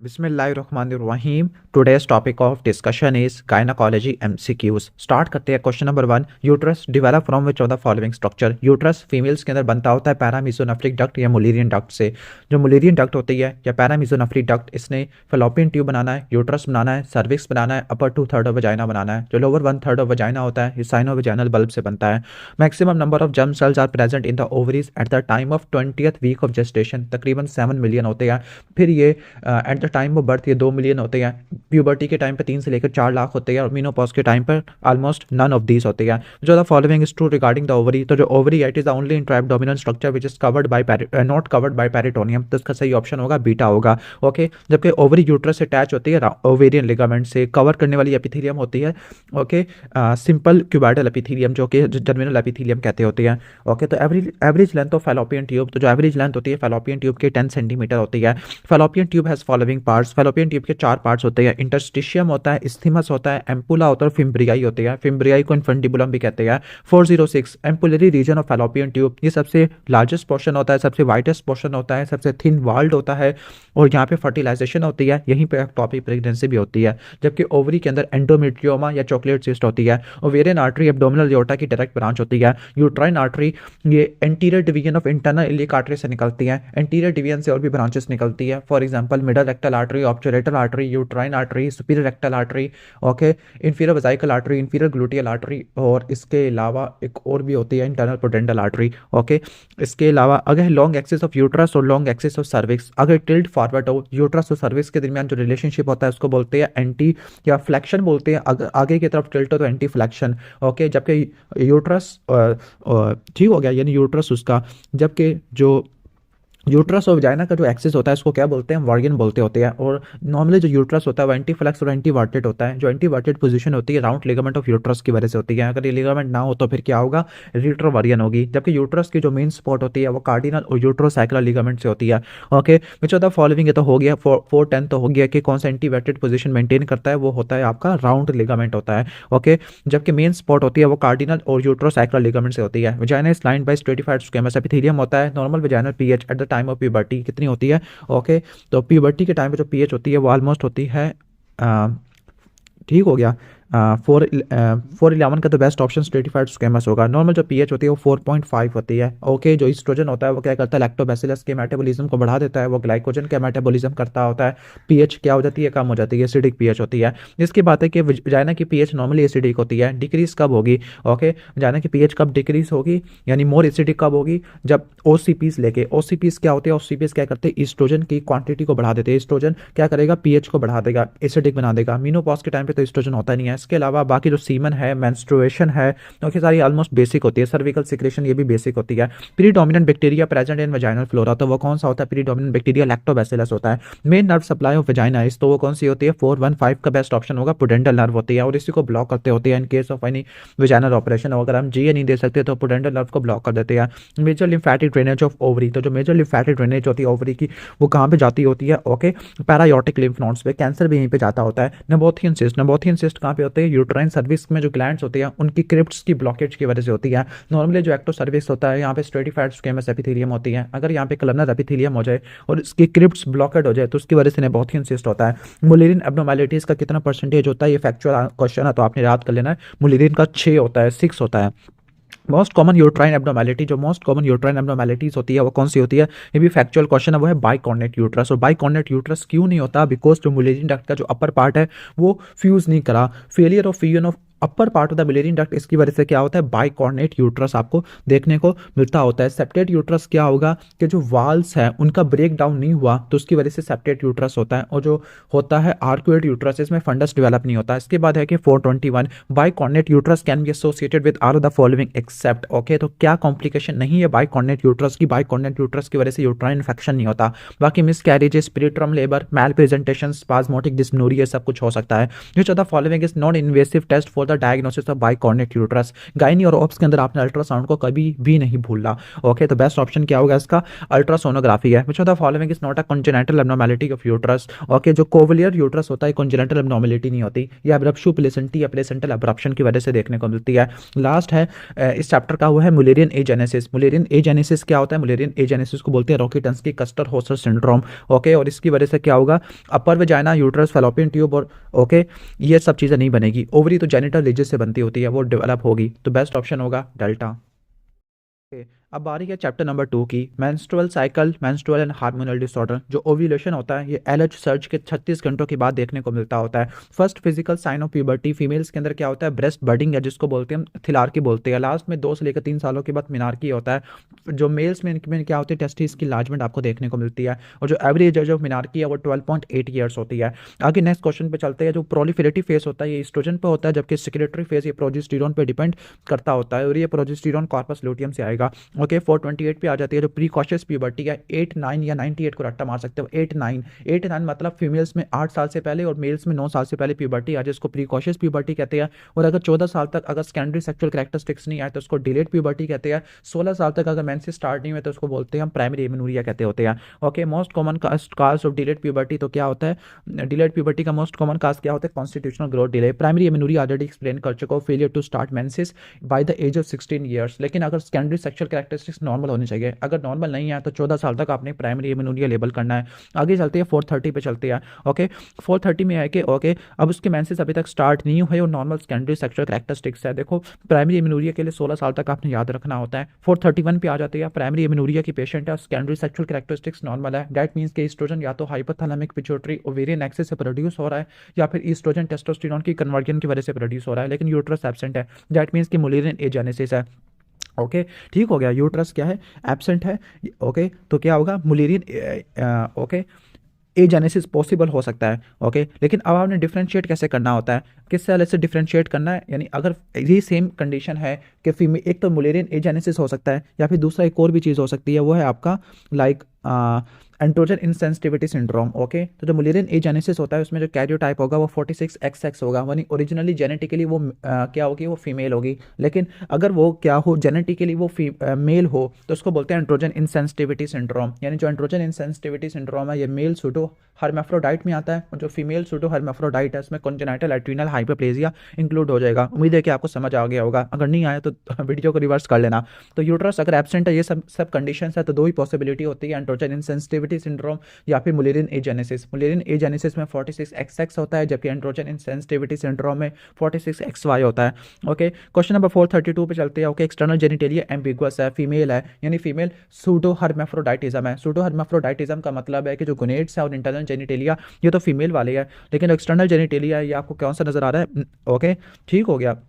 बिस्मिल्लाहिर्रहमानिर्रहीम। Today's topic of discussion is gynaecology MCQs. Start करते हैं। Question number 1, uterus develop from which of the following structure. Uterus females के अंदर बनता होता है पैरामीसोनेफ्रिक डक्ट या मुलेरियन डक्ट से। जो मुलेरियन डक्ट होती है या पैरामीसोनेफ्रिक डक्ट, इसने फेलोपियन ट्यूब बनाना है, यूट्रस बनाना है, सर्विक्स बनाना है, अपर 2/3 ऑफ वजाइना बनाना है। जो लोअर 1/3 ऑफ वजाइना होता है, ये साइनो-वजाइनल बल्ब से बनता है। Maximum number of germ cells are present in the ovaries at the time of 20th week of gestation. तकरीबन 7 मिलियन होते हैं। फिर ये at the time of birth ये 2 मिलियन होते हैं। प्यूबर्टी के टाइम पे 3 से लेकर 4 लाख होते हैं और मीनोपॉज के टाइम पर ऑलमोस्ट नन ऑफ दीज होते हैं। जो the following is true regarding the ovary. तो जो ओवरी है, it is the only intraabdominal structure which is covered by not covered by peritoneum. तो इसका सही ऑप्शन होगा बीटा होगा। ओके, जबकि ओवरी यूट्रस से अटैच होती है ओवेरियन लिगामेंट से। कवर करने वाली एपिथेलियम होती है ओके सिंपल क्यूबाइडल एपिथेलियम, जो कि जर्मिनल एपिथेलियम कहते होते हैं। ओके, तो average length of fallopian tube, तो जो एवरेज लेंथ होती है फैलोपियन ट्यूब की 10 सेंटीमीटर होती है। Fallopian tube has following parts. Fallopian tube के 4 पार्ट्स होते हैं। इंटरस्टिशियम होता है, इस्थीमस होता है, एम्पुला होता है और फिम्ब्रियाई होती है। फिम्ब्रियाई को इन्फंडिबुलम भी कहते हैं। 406 ampullary region of fallopian tube, ये सबसे लार्जेस्ट पोर्शन होता है, सबसे वाइडेस्ट पोर्शन होता है, सबसे थिन वाल्ड होता है और यहाँ पे फर्टिलाइजेशन होती है। यहीं पे टॉपिक प्रेगनेंसी भी होती है। जबकि ओवरी के अंदर एंडोमेट्रियोमा या चॉकलेट सिस्ट होती है। ओवेरियन आर्टरी एब्डोमिनल एओर्टा की डायरेक्ट ब्रांच होती है। यूट्राइन आर्टरी ये anterior division of internal iliac artery से निकलती है। एंटीरियर डिवीजन से और भी ब्रांचेस निकलती है। For example middle rectal artery, obturator artery, uterine artery, superior rectal artery, okay, inferior vesical artery, inferior gluteal artery और इसके अलावा एक और भी होती है इंटरनल पोडेंडल आर्टरी। ओके, इसके अलावा अगर लॉन्ग एक्सिस ऑफ यूट्रस और लॉन्ग एक्सिस ऑफ सर्विक्स अगर टिल्ट फॉरवर्ड हो, यूट्रस और सर्विक्स के दरमियान जो रिलेशनशिप होता है उसको बोलते हैं एंटी या फ्लेक्शन बोलते हैं। आगे की तरफ टिल्ट हो तो एंटी फ्लेक्शन। ओके, जबकि यूट्रस ठीक हो गया, यानी यूट्रस उसका, जबकि जो यूट्रस और वजाइना का जो एक्सिस होता है उसको क्या बोलते हैं, वर्गिन बोलते होते हैं। और नॉर्मली जो यूट्रस होता है वो एंटी फ्लेक्स और एंटी वर्टेड होता है। जो एंटी वर्टेड पोजीशन होती है राउंड लिगामेंट ऑफ यूट्रस की वजह से होती है। अगर ये लिगामेंट ना हो तो फिर क्या होगा, रिट्रो वर्गिन होगी। जबकि यूट्रस की जो मेन स्पॉट होती है वो कार्डिनल और यूट्रोसाइक्लर लिगामेंट से होती है। Okay, which of the following, ये तो हो गया 410 तो हो गया कि कौन सा एंटी वर्टेड पोजीशन मेंटेन करता है, वो होता है आपका राउंड लिगामेंट होता है। ओके, जबकि मेन स्पॉट होती है वो कार्डिनल और यूट्रोसाइक्लर लिगामेंट से होती है। Vagina is lined by stratified squamous epithelium होता है। Normal vaginal pH eight the time of puberty कितनी होती है, ओके, तो प्यूबर्टी के टाइम पे जो पीएच होती है वो ऑलमोस्ट होती है ठीक हो गया 411 का तो बेस्ट ऑप्शन स्ट्रेटिफाइड स्क्वेमस होगा। नॉर्मल जो पीएच होती है वो 4.5 होती है। ओके, जो ईस्ट्रोजन होता है वो क्या करता है, लैक्टोबैसिलस के मेटाबॉलिज्म को बढ़ा देता है, वो ग्लाइकोजन के मेटाबॉलिज्म करता होता है। पीएच क्या हो जाती है, कम हो जाती है, एसिडिक पीएच होती है। इसकी बात है कि वजाइना की पीएच नॉर्मली एसिडिक होती है। डिक्रीज कब होगी, ओके, वजाइना की पीएच कब डिक्रीज होगी यानी मोर एसिडिक कब होगी, जब ओसीपीज लेके, ओसीपीज क्या होते हैं, ओसीपीज क्या करते हैं, ईस्ट्रोजन की क्वांटिटी को बढ़ा देते हैं। ईस्ट्रोजन क्या करेगा, पीएच को बढ़ा देगा, एसिडिक बना देगा। मीनोपॉज के टाइम पे तो ईस्ट्रोजन होता नहीं है। इसके अलावा बाकी जो सीमन है, मेंस्ट्रुएशन है, तो ये सारी ऑलमोस्ट बेसिक होती है। सर्विकल सिक्रेशन ये भी बेसिक होती है। Predominant bacteria present in vaginal flora, तो वो कौन सा होता है, प्रीडोमिनेंट बैक्टीरिया लैक्टोबैसिलस होता है। Main nerve supply of vagina is, तो वो कौन सी होती है, 415 का बेस्ट ऑप्शन होगा, पुडेंडल नर्व होती है और इसी को ब्लॉक करते होते हैं in case of any vaginal operation. अगर हम जीए नहीं दे सकते तो पुडेंडल नर्व को ब्लॉक कर देते हैं। Major lymphatic drainage of ovary, तो जो मेजर लिम्फेटिक ड्रेनेज होती है ओवरी की वो कहाँ पे जाती होती है, ओके, पैरायोटिक लिम्फ नोड्स पे। कैंसर भी यहीं पे जाता होता है। नबोथियन सिस्ट, नबोथियन सिस्ट कहाँ पे होते हैं, यूट्राइन सर्विक्स में जो ग्लैंड्स होती है उनकी क्रिप्ट्स की ब्लॉकेज की वजह से होती है। नॉर्मली जो एक्टो सर्विक्स होता है यहाँ पे स्ट्रेटिफाइड स्क्वेमस एपिथेलियम होती है। अगर यहाँ पे कलमनर एपिथेलियम हो जाए और इसकी क्रिप्ट्स ब्लॉकेड हो जाए तो उसकी वजह से नबोथियन सिस्ट होता है। मुलेरियन एब्नॉर्मैलिटीज का कितना परसेंटेज होता है, ये फैक्चुअल क्वेश्चन है तो आपने याद कर लेना है। मुलेरियन का 6 होता है, 6 होता है। मोस्ट कॉमन यूट्राइन एब्नॉर्मैलिटी, जो मोस्ट कॉमन यूट्राइन एब्नॉर्मैलिटीज होती है वो कौन सी होती है, ये भी फैक्चुअल क्वेश्चन है, वो है बाइकॉर्नेट यूट्रस। और बाइकॉर्नेट यूट्रस क्यों नहीं होता, बिकॉज जो मुलेरियन डक्ट का जो अपर पार्ट है वो फ्यूज नहीं करा। Failure of fusion of upper part of the Mullerian duct, इसकी वजह से क्या होता है, बाइकॉर्नेट यूट्रस आपको देखने को मिलता होता है। सेप्टेट यूट्रस क्या होगा कि जो वाल्स है उनका ब्रेक डाउन नहीं हुआ तो उसकी वजह से सेप्टेट यूट्रस होता है। और जो होता है आर्कुएट यूट्रस, इसमें फंडस डेवलप नहीं होता। इसके बाद है कि 421 bicornuate uterus can be associated with all of the following except, okay, तो क्या कॉम्प्लिकेशन नहीं है बाइकॉर्नेट यूट्रस की, बाइकॉर्नेट यूट्रस की वजह से यूट्राइन इन्फेक्शन नहीं होता। बाकी miscarriages, preterm labour, malpresentation, spasmodic dysmenorrhoea सब कुछ हो सकता है। Which of the following is non invasive test for the diagnosis of bicornuate uterus. Gynae और ओप्स के अंदर आपने अल्ट्रासाउंड को कभी भी नहीं भूलना। ओके, तो बेस्ट ऑप्शन क्या होगा इसका, अल्ट्रासोनोग्राफी है। Which of the following is not a congenital abnormality of uterus. Okay, जो कोवलियर यूट्रस होता है कंजेनिटल एब्नॉर्मैलिटी नहीं होती, यह एब्रप्शु प्लेसेंटी या प्लेसेंटल एब्रप्शन की वजह से देखने को मिलती है। लास्ट है इस चैप्टर का हुआ है मुलेरियन एजेनेसिस। मुलेरियन एजेनेसिस क्या होता है? मुलेरियन एजेनेसिस को बोलते हैं रॉकीटन्स्की कस्टर होसर सिंड्रोम। ओके, और इसकी वजह से क्या होगा? अपर वेजाइना, यूट्रस, फैलोपियन ट्यूब और ओके ये सब चीज़ें नहीं बनेगी। ओवरी तो जेनिटल रिजेस से बनती होती है, वो डेवलप होगी। तो बेस्ट ऑप्शन होगा डेल्टा। Okay, अब बारी है चैप्टर नंबर 2 की, menstrual cycle, menstrual and hormonal disorder. जो ओव्यूलेशन होता है ये एलएच सर्ज के 36 घंटों के बाद देखने को मिलता होता है। First physical sign of puberty, females के अंदर क्या होता है? ब्रेस्ट बडिंग है, जिसको बोलते हैं थिलार्की बोलते हैं। लास्ट में 2 से लेकर 3 सालों के बाद मिनार्की होता है। जो मेल्स में इनमें क्या होती है? टेस्टिस की लार्जमेंट आपको देखने को मिलती है। और जो एवरेज एज ऑफ मिनार्की है वो 12.8 ईयर्स होती है। आगे नेक्स्ट क्वेश्चन पे चलते हैं। जो प्रोलिफेरेटिव फेस होता है ये एस्ट्रोजन पे होता है, जबकि सिक्रेटरी फेस ये प्रोजेस्टेरॉन पे डिपेंड करता होता है, और ये प्रोजेस्टेरॉन कॉर्पस लुटियम से आएगा। ओके, 428 पे आ जाती है जो प्रीकॉशियस प्यूबर्टी है। 8, 9 या 98 को रट्टा मार सकते हो। 8, 9 मतलब फीमेल्स में 8 साल से पहले और मेल्स में 9 साल से पहले प्यूबर्टी आ जाए, इसको प्रीकॉशियस प्यूबर्टी कहते हैं। और अगर 14 साल तक अगर सेकेंडरी सेक्सुअल कैरेक्टरिस्टिक्स नहीं आए तो उसको डिलेड प्यूबर्टी कहते हैं। 16 साल तक अगर मेंसेस स्टार्ट नहीं हुए तो उसको बोलते हैं हम प्राइमरी एमेनोरिया कहते होते हैं। Okay, most common cause of delayed puberty तो क्या होता है? डिलेड प्यूबर्टी का मोस्ट कॉमन काज क्या होता है? Constitutional growth delay. Primary amenorrhoea already explain कर चुका हूं, failure to start menses by the age of 16 years. लेकिन अगर सेकेंडरी सेक्सुअल कैरेक्टरिस्टिक्स नॉर्मल होनी चाहिए, अगर नॉर्मल नहीं है तो 14 साल तक आपने प्राइमरी एमेनोरिया लेबल करना है। आगे चलते हैं 430 पे चलते हैं। ओके, 430 में है कि ओके अब उसके मेंसेस अभी तक स्टार्ट नहीं हुए और नॉर्मल सेकेंडरी सेक्सुअल कैरेक्टरिस्टिक्स है। देखो प्राइमरी एमेनोरिया के लिए 16 साल तक आपने याद रखना होता है। 431 पे आ जाते हैं। प्राइमरी एमेनोरिया की पेशेंट है, सेकेंडरी सेक्सुअल कैरेक्टरिस्टिक्स नॉर्मल है। दैट मींस कि ईस्ट्रोजन या तो हाइपोथैलेमिक पिट्यूटरी ओवेरियन एक्सिस से प्रोड्यूस हो रहा है या फिर ईस्ट्रोजन टेस्टोस्टेरोन की कन्वर्जन की वजह से प्रोड्यूस हो रहा है, लेकिन यूट्रस एब्सेंट है। दैट मींस कि मुलेरियन एजेनेसिस है। ओके, ठीक हो गया। यूट्रस क्या है? एब्सेंट है। ओके, तो क्या होगा? मुलेरियन ओके एजेनेसिस पॉसिबल हो सकता है। ओके, लेकिन अब आपने डिफरेंशिएट कैसे करना होता है? किस तरह से डिफरेंशिएट करना है? यानी अगर ये सेम कंडीशन है कि फीमेल, एक तो मुलेरियन एजेनेसिस हो सकता है या फिर दूसरा एक और भी चीज़ हो सकती है, वो है आपका like androgen insensitivity syndrome. Okay, तो जो मुलेरियन एजेनेसिस होता है उसमें जो कैरियोटाइप होगा वो 46XX होगा, यानी ओरिजिनली जेनेटिकली वो क्या होगी? वो फीमेल होगी। लेकिन अगर वो क्या हो, जेनेटिकली वो मेल हो तो उसको बोलते हैं एंड्रोजन इनसेंसिटिविटी सिंड्रोम। यानी जो एंड्रोजन इनसेंसिटिविटी सिंड्रोम है ये मेल सूडो हर्माफ्रोडाइट में आता है, और जो फीमेल सूडो हर्माफ्रोडाइट है उसमें कॉन्जेनाइटल एड्रीनल हाइपरप्लेजिया इंक्लूड हो जाएगा। उम्मीद है कि आपको समझ आ गया होगा, अगर नहीं आया तो वीडियो को रिवर्स कर लेना। तो यूट्रस अगर एब्सेंट है, ये सब कंडीशंस है, तो 2 ही पॉसिबिलिटी होती है, एंड्रोजन इनसेंसिटिविटी सिंड्रोम या फिर मुलेरियन एजेनेसिस। मुलेरियन एजेनेसिस में 46XX होता है, जबकि एंड्रोजन इनसेंसिटिविटी सिंड्रोम में 46XY होता है। ओके, क्वेश्चन नंबर 432 पे चलते हैं। ओके, एक्सटर्नल जेनिटेलिया एम्बिगुअस है, फीमेल है, यानी फीमेल सूडो हर्माफ्रोडाइटिज्म है। सूडो हर्माफ्रोडाइटिज्म का मतलब है कि जो गोनेड्स है और इंटरनल जेनिटेलिया ये तो फीमेल वाले है, लेकिन एक्सटर्नल जेनिटेलिया ये आपको कौन सा नजर आ रहा है? ओके, ठीक हो गया।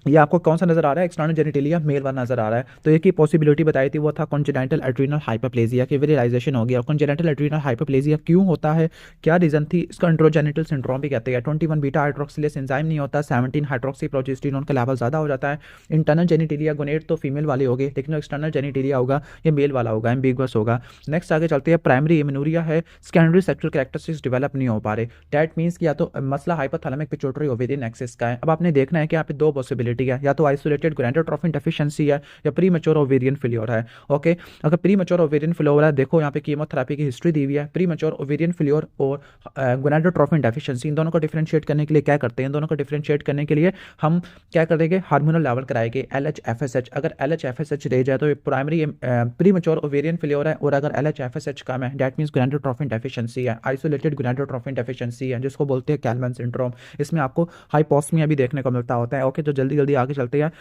ये आपको कौन सा नजर आ रहा है? एक्सटर्नल जेनिटेलिया मेल वाला नजर आ रहा है। तो एक ही पॉसिबिलिटी बताई थी, वो था कॉन्जेनाइटल एड्रीनल हाइपरप्लेजिया की विजुअलाइजेशन हो गया। कॉन्जेनाइटल एड्रीनल हाइपरप्लेजिया क्यों होता है, क्या रीजन थी? इसका एंड्रोजेनिटल सिंड्रोम भी कहते हैं। 21 बीटा हाइड्रोक्सिलेज एंजाइम नहीं होता, 17 हाइड्रोक्सी प्रोजेस्टेरोन का लेवल ज़्यादा हो जाता है। इंटरनल जेनिटेलिया गोनेड तो फीमेल वाले हो गए, लेकिन जो एक्सटर्नल जेनिटेलिया होगा ये मेल वाला होगा, एम्बिगुअस होगा। नेक्स्ट आगे चलते हैं। प्राइमरी एमेनोरिया है, सेकेंडरी सेक्सुअल कैरेक्टरिस्टिक्स डेवलप नहीं हो पा रहे। दैट मींस कि या तो मसला हाइपोथैलेमिक पिट्यूटरी ओवेरियन एक्सिस का है। अब आपने देखना है कि यहाँ पे 2 पॉसिबिलिटी है, या तो आइसोलेटेड गोनाडोट्रोफिन डेफिशिएंसी है या प्रीमेच्योर ओवेरियन फेल्योर है। ओके, अगर प्रीमेच्योर ओवेरियन फेल्योर है, देखो यहाँ पे कीमोथेरेपी की हिस्ट्री दी हुई है। प्रीमेच्योर ओवेरियन फेल्योर और गोनाडोट्रोफिन डेफिशिएंसी, इन दोनों को डिफरेंशिएट करने के लिए क्या करते हैं? इन दोनों को डिफरेंशिएट करने के लिए हम क्या करेंगे? हार्मोनल लेवल कराएंगे LH-FSH। अगर LH-FSH रह जाए तो ये प्राइमरी प्रीमेच्योर ओवेरियन फेल्योर है, और अगर LH-FSH कम है दैट मींस गोनाडोट्रोफिन डेफिशिएंसी है, आइसोलेटेड गोनाडोट्रोफिन डेफिशिएंसी है, जिसको बोलते हैं कैलमैन सिंड्रोम। इसमें आपको हाइपोस्मिया भी देखने को मिलता होता है। ओके, तो जल्दी जल्दी आगे चलते हैं।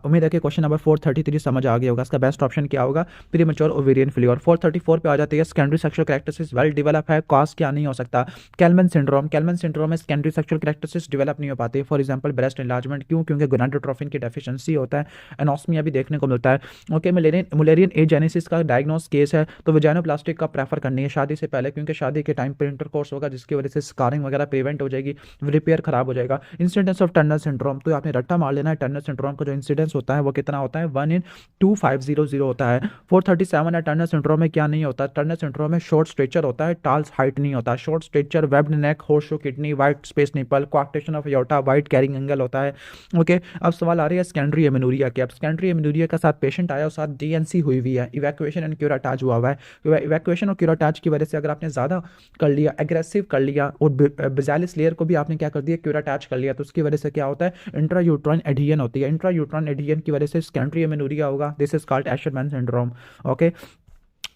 उम्मीद है कि क्वेश्चन नंबर 433 समझ आ गया होगा। इसका बेस्ट ऑप्शन क्या होगा? Premature ovarian failure. 434 पे आ जाती है। Secondary sexual characteristics well develop है, कॉज क्या नहीं हो सकता? Kallmann syndrome. कैलमैन सिंड्रोम में सेकेंडरी सेक्सुअल कैरेक्टरिस्टिक्स डेवलप नहीं हो पाते, फॉर एग्जांपल ब्रेस्ट एनलार्जमेंट। क्यों? क्योंकि गोनाडोट्रोफिन की डेफिशिएंसी होता है, एनोस्मिया भी देखने को मिलता है। ओके, मुलेरियन एजेनेसिस का डायग्नोस केस है तो वेजाइनोप्लास्टिक का प्रेफर करनी है शादी से पहले, क्योंकि शादी के टाइम पर इंटरकोर्स होगा जिसकी वजह से स्कारिंग वगैरह प्रिवेंट हो जाएगी, रिपेयर खराब हो जाएगा। इंसिडेंस ऑफ टर्नर सिंड्रोम, तो आपने रट्टा मार लेना है। टर्नर सिंड्रोम का जो इंसिडेंस होता है वो कितना होता है? 1 in 2500 होता है। 437 है। टर्नर सिंड्रोम में क्या नहीं होता? टर्नर सिंड्रोम में शॉर्ट स्ट्रेचर होता है, टाल हाइट नहीं होता। Short stature, webbed neck, horseshoe kidney, wide space nipple, coarctation of aorta, wide carrying angle होता है। ओके, अब सवाल आ रही है सेकेंडरी एमेनोरिया के। अब सेकेंडरी एमेनोरिया के साथ पेशेंट आया और साथ DNC हुई हुई है, इवैक्यूएशन एंड क्यूराटाज हुआ हुआ है। इवैक्यूएशन और क्यूराटाज की वजह से अगर आपने ज़्यादा कर लिया, एग्रेसिव कर लिया, और बेजालिस लेयर को भी आपने क्या कर दिया? क्यूराटाज कर लिया, तो उसकी वजह से क्या होता है? इंट्रा यूट्राइन एडियन होती है, इंट्रा यूट्राइन एडियन की वजह से सेकेंडरी एमेनोरिया होगा, this is called Asherman syndrome. Okay,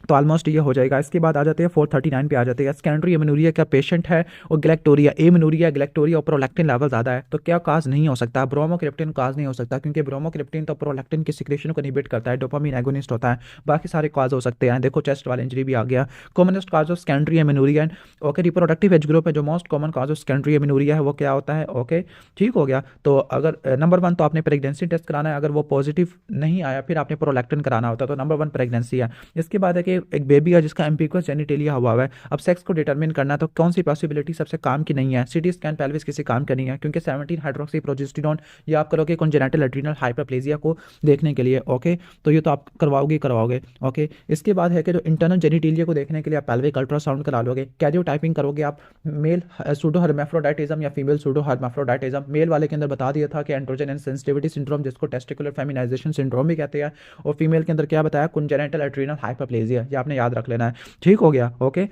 तो ऑलमोस्ट ये हो जाएगा। इसके बाद आ जाते हैं 439 पे आ जाते हैं, सेकेंडरी एमेनोरिया का पेशेंट है और गैलेक्टोरिया, एमेनोरिया गैलेक्टोरिया और प्रोलैक्टिन लेवल ज़्यादा है, तो क्या काज नहीं हो सकता, ब्रोमोक्रिप्टिन काज नहीं हो सकता, क्योंकि ब्रोमोक्रिप्टिन तो प्रोलैक्टिन की सिक्रेशन को इनहिबिट करता है, डोपामिन एगोनिस्ट होता है, बाकी सारे काज हो सकते हैं। देखो चेस्ट वाला इंजरी भी आ गया। Commonest cause of secondary amenorrhoea, okay, reproductive age group है जो most common cause of secondary amenorrhoea है वो क्या होता है, ओके, ठीक हो गया। तो अगर नंबर 1 तो आपने प्रेगनेंसी टेस्ट कराना है, अगर वो पॉजिटिव नहीं आया फिर आपने प्रोलैक्टिन कराना होता है, तो नंबर 1 प्रेगनेंसी है। इसके बाद है कि एक बेबी है जिसका एम्बिगुअस जेनिटेलिया हुआ है, अब सेक्स को डिटरमिन करना है तो कौन सी पॉसिबिलिटी सबसे काम की नहीं है, सिटी स्कैन पेल्विस किसी काम का नहीं है, क्योंकि 17 हाइड्रोक्सी प्रोजेस्टेरोन ये आप करोगे कॉन्जेनिटल एड्रीनल हाइपरप्लेजिया को देखने के लिए, ओके, तो ये तो आप करवाओगे, ओके। इसके बाद है कि जो इंटरनल जेनिटेलिया को देखने के लिए आप पेल्विक अल्ट्रासाउंड करा लोगे, कैरियोटाइपिंग करोगे आप, मेल सूडो हर्माफ्रोडाइटिज्म या फीमेल सूडो हर्माफ्रोडाइटिज्म, मेल वाले के अंदर बता दिया था कि एंड्रोजन इनसेंसिटिविटी सिंड्रोम जिसको टेस्टिकुलर फेमिनाइजेशन सिंड्रोम भी कहते हैं, और फीमेल के अंदर क्या बताया, कॉन्जेनिटल एड्रीनल हाइपरप्लेजिया, ये आपने याद रख लेना है, ठीक हो गया, ओके।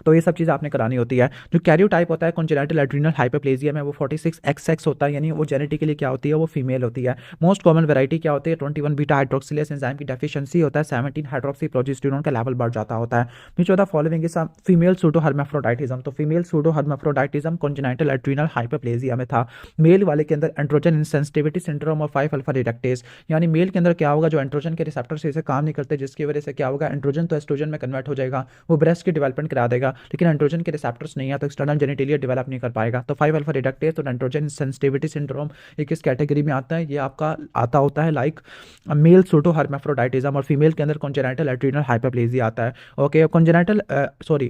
तो ये सब चीज़ आपने करानी होती है। जो कैरियोटाइप होता है कॉन्जेनिटल एड्रीनल हाइपरप्लेजिया में वो 46XX होता है, यानी वो जेनेटिकली क्या होती है, वो फीमेल होती है। मोस्ट कॉमन वैरायटी क्या होती है, 21 बीटा हाइड्रोक्सिलेज एंजाइम की डेफिशिएंसी होता है, 17 हाइड्रोक्सी प्रोजेस्टेरोन का लेवल बढ़ जाता होता है। नीचे होता following is female pseudo hermaphroditism, तो female pseudo hermaphroditism congenital adrenal hyperplasia में था। मेल वाले के अंदर एंड्रोजन इनसेंसिटिविटी सिंड्रोम और 5 अल्फा रिडक्टेज, यानी मेल के अंदर क्या होगा, जो एंड्रोजन के रिसेप्टर से इसे काम नहीं करते, जिसकी वजह से क्या होगा, एंड्रोजन तो एस्ट्रोजन में कन्वर्ट हो जाएगा, वो ब्रेस्ट की डेवलपमेंट करा देगा, लेकिन एंड्रोजन के रिसेप्टर्स नहीं है तो एक्सटर्नल जेनिटेलिया डेवलप नहीं कर पाएगा। तो 5 अल्फा रिडक्टेज तो एंड्रोजन सेंसिटिविटी सिंड्रोम ये किस कैटेगरी में आता है, ये आपका आता होता है लाइक मेल सूडो हर्माफ्रोडाइटिज्म, और फीमेल के अंदर कॉन्जेनिटल एड्रीनल हाइपरप्लेजिया आता है, okay. Congenital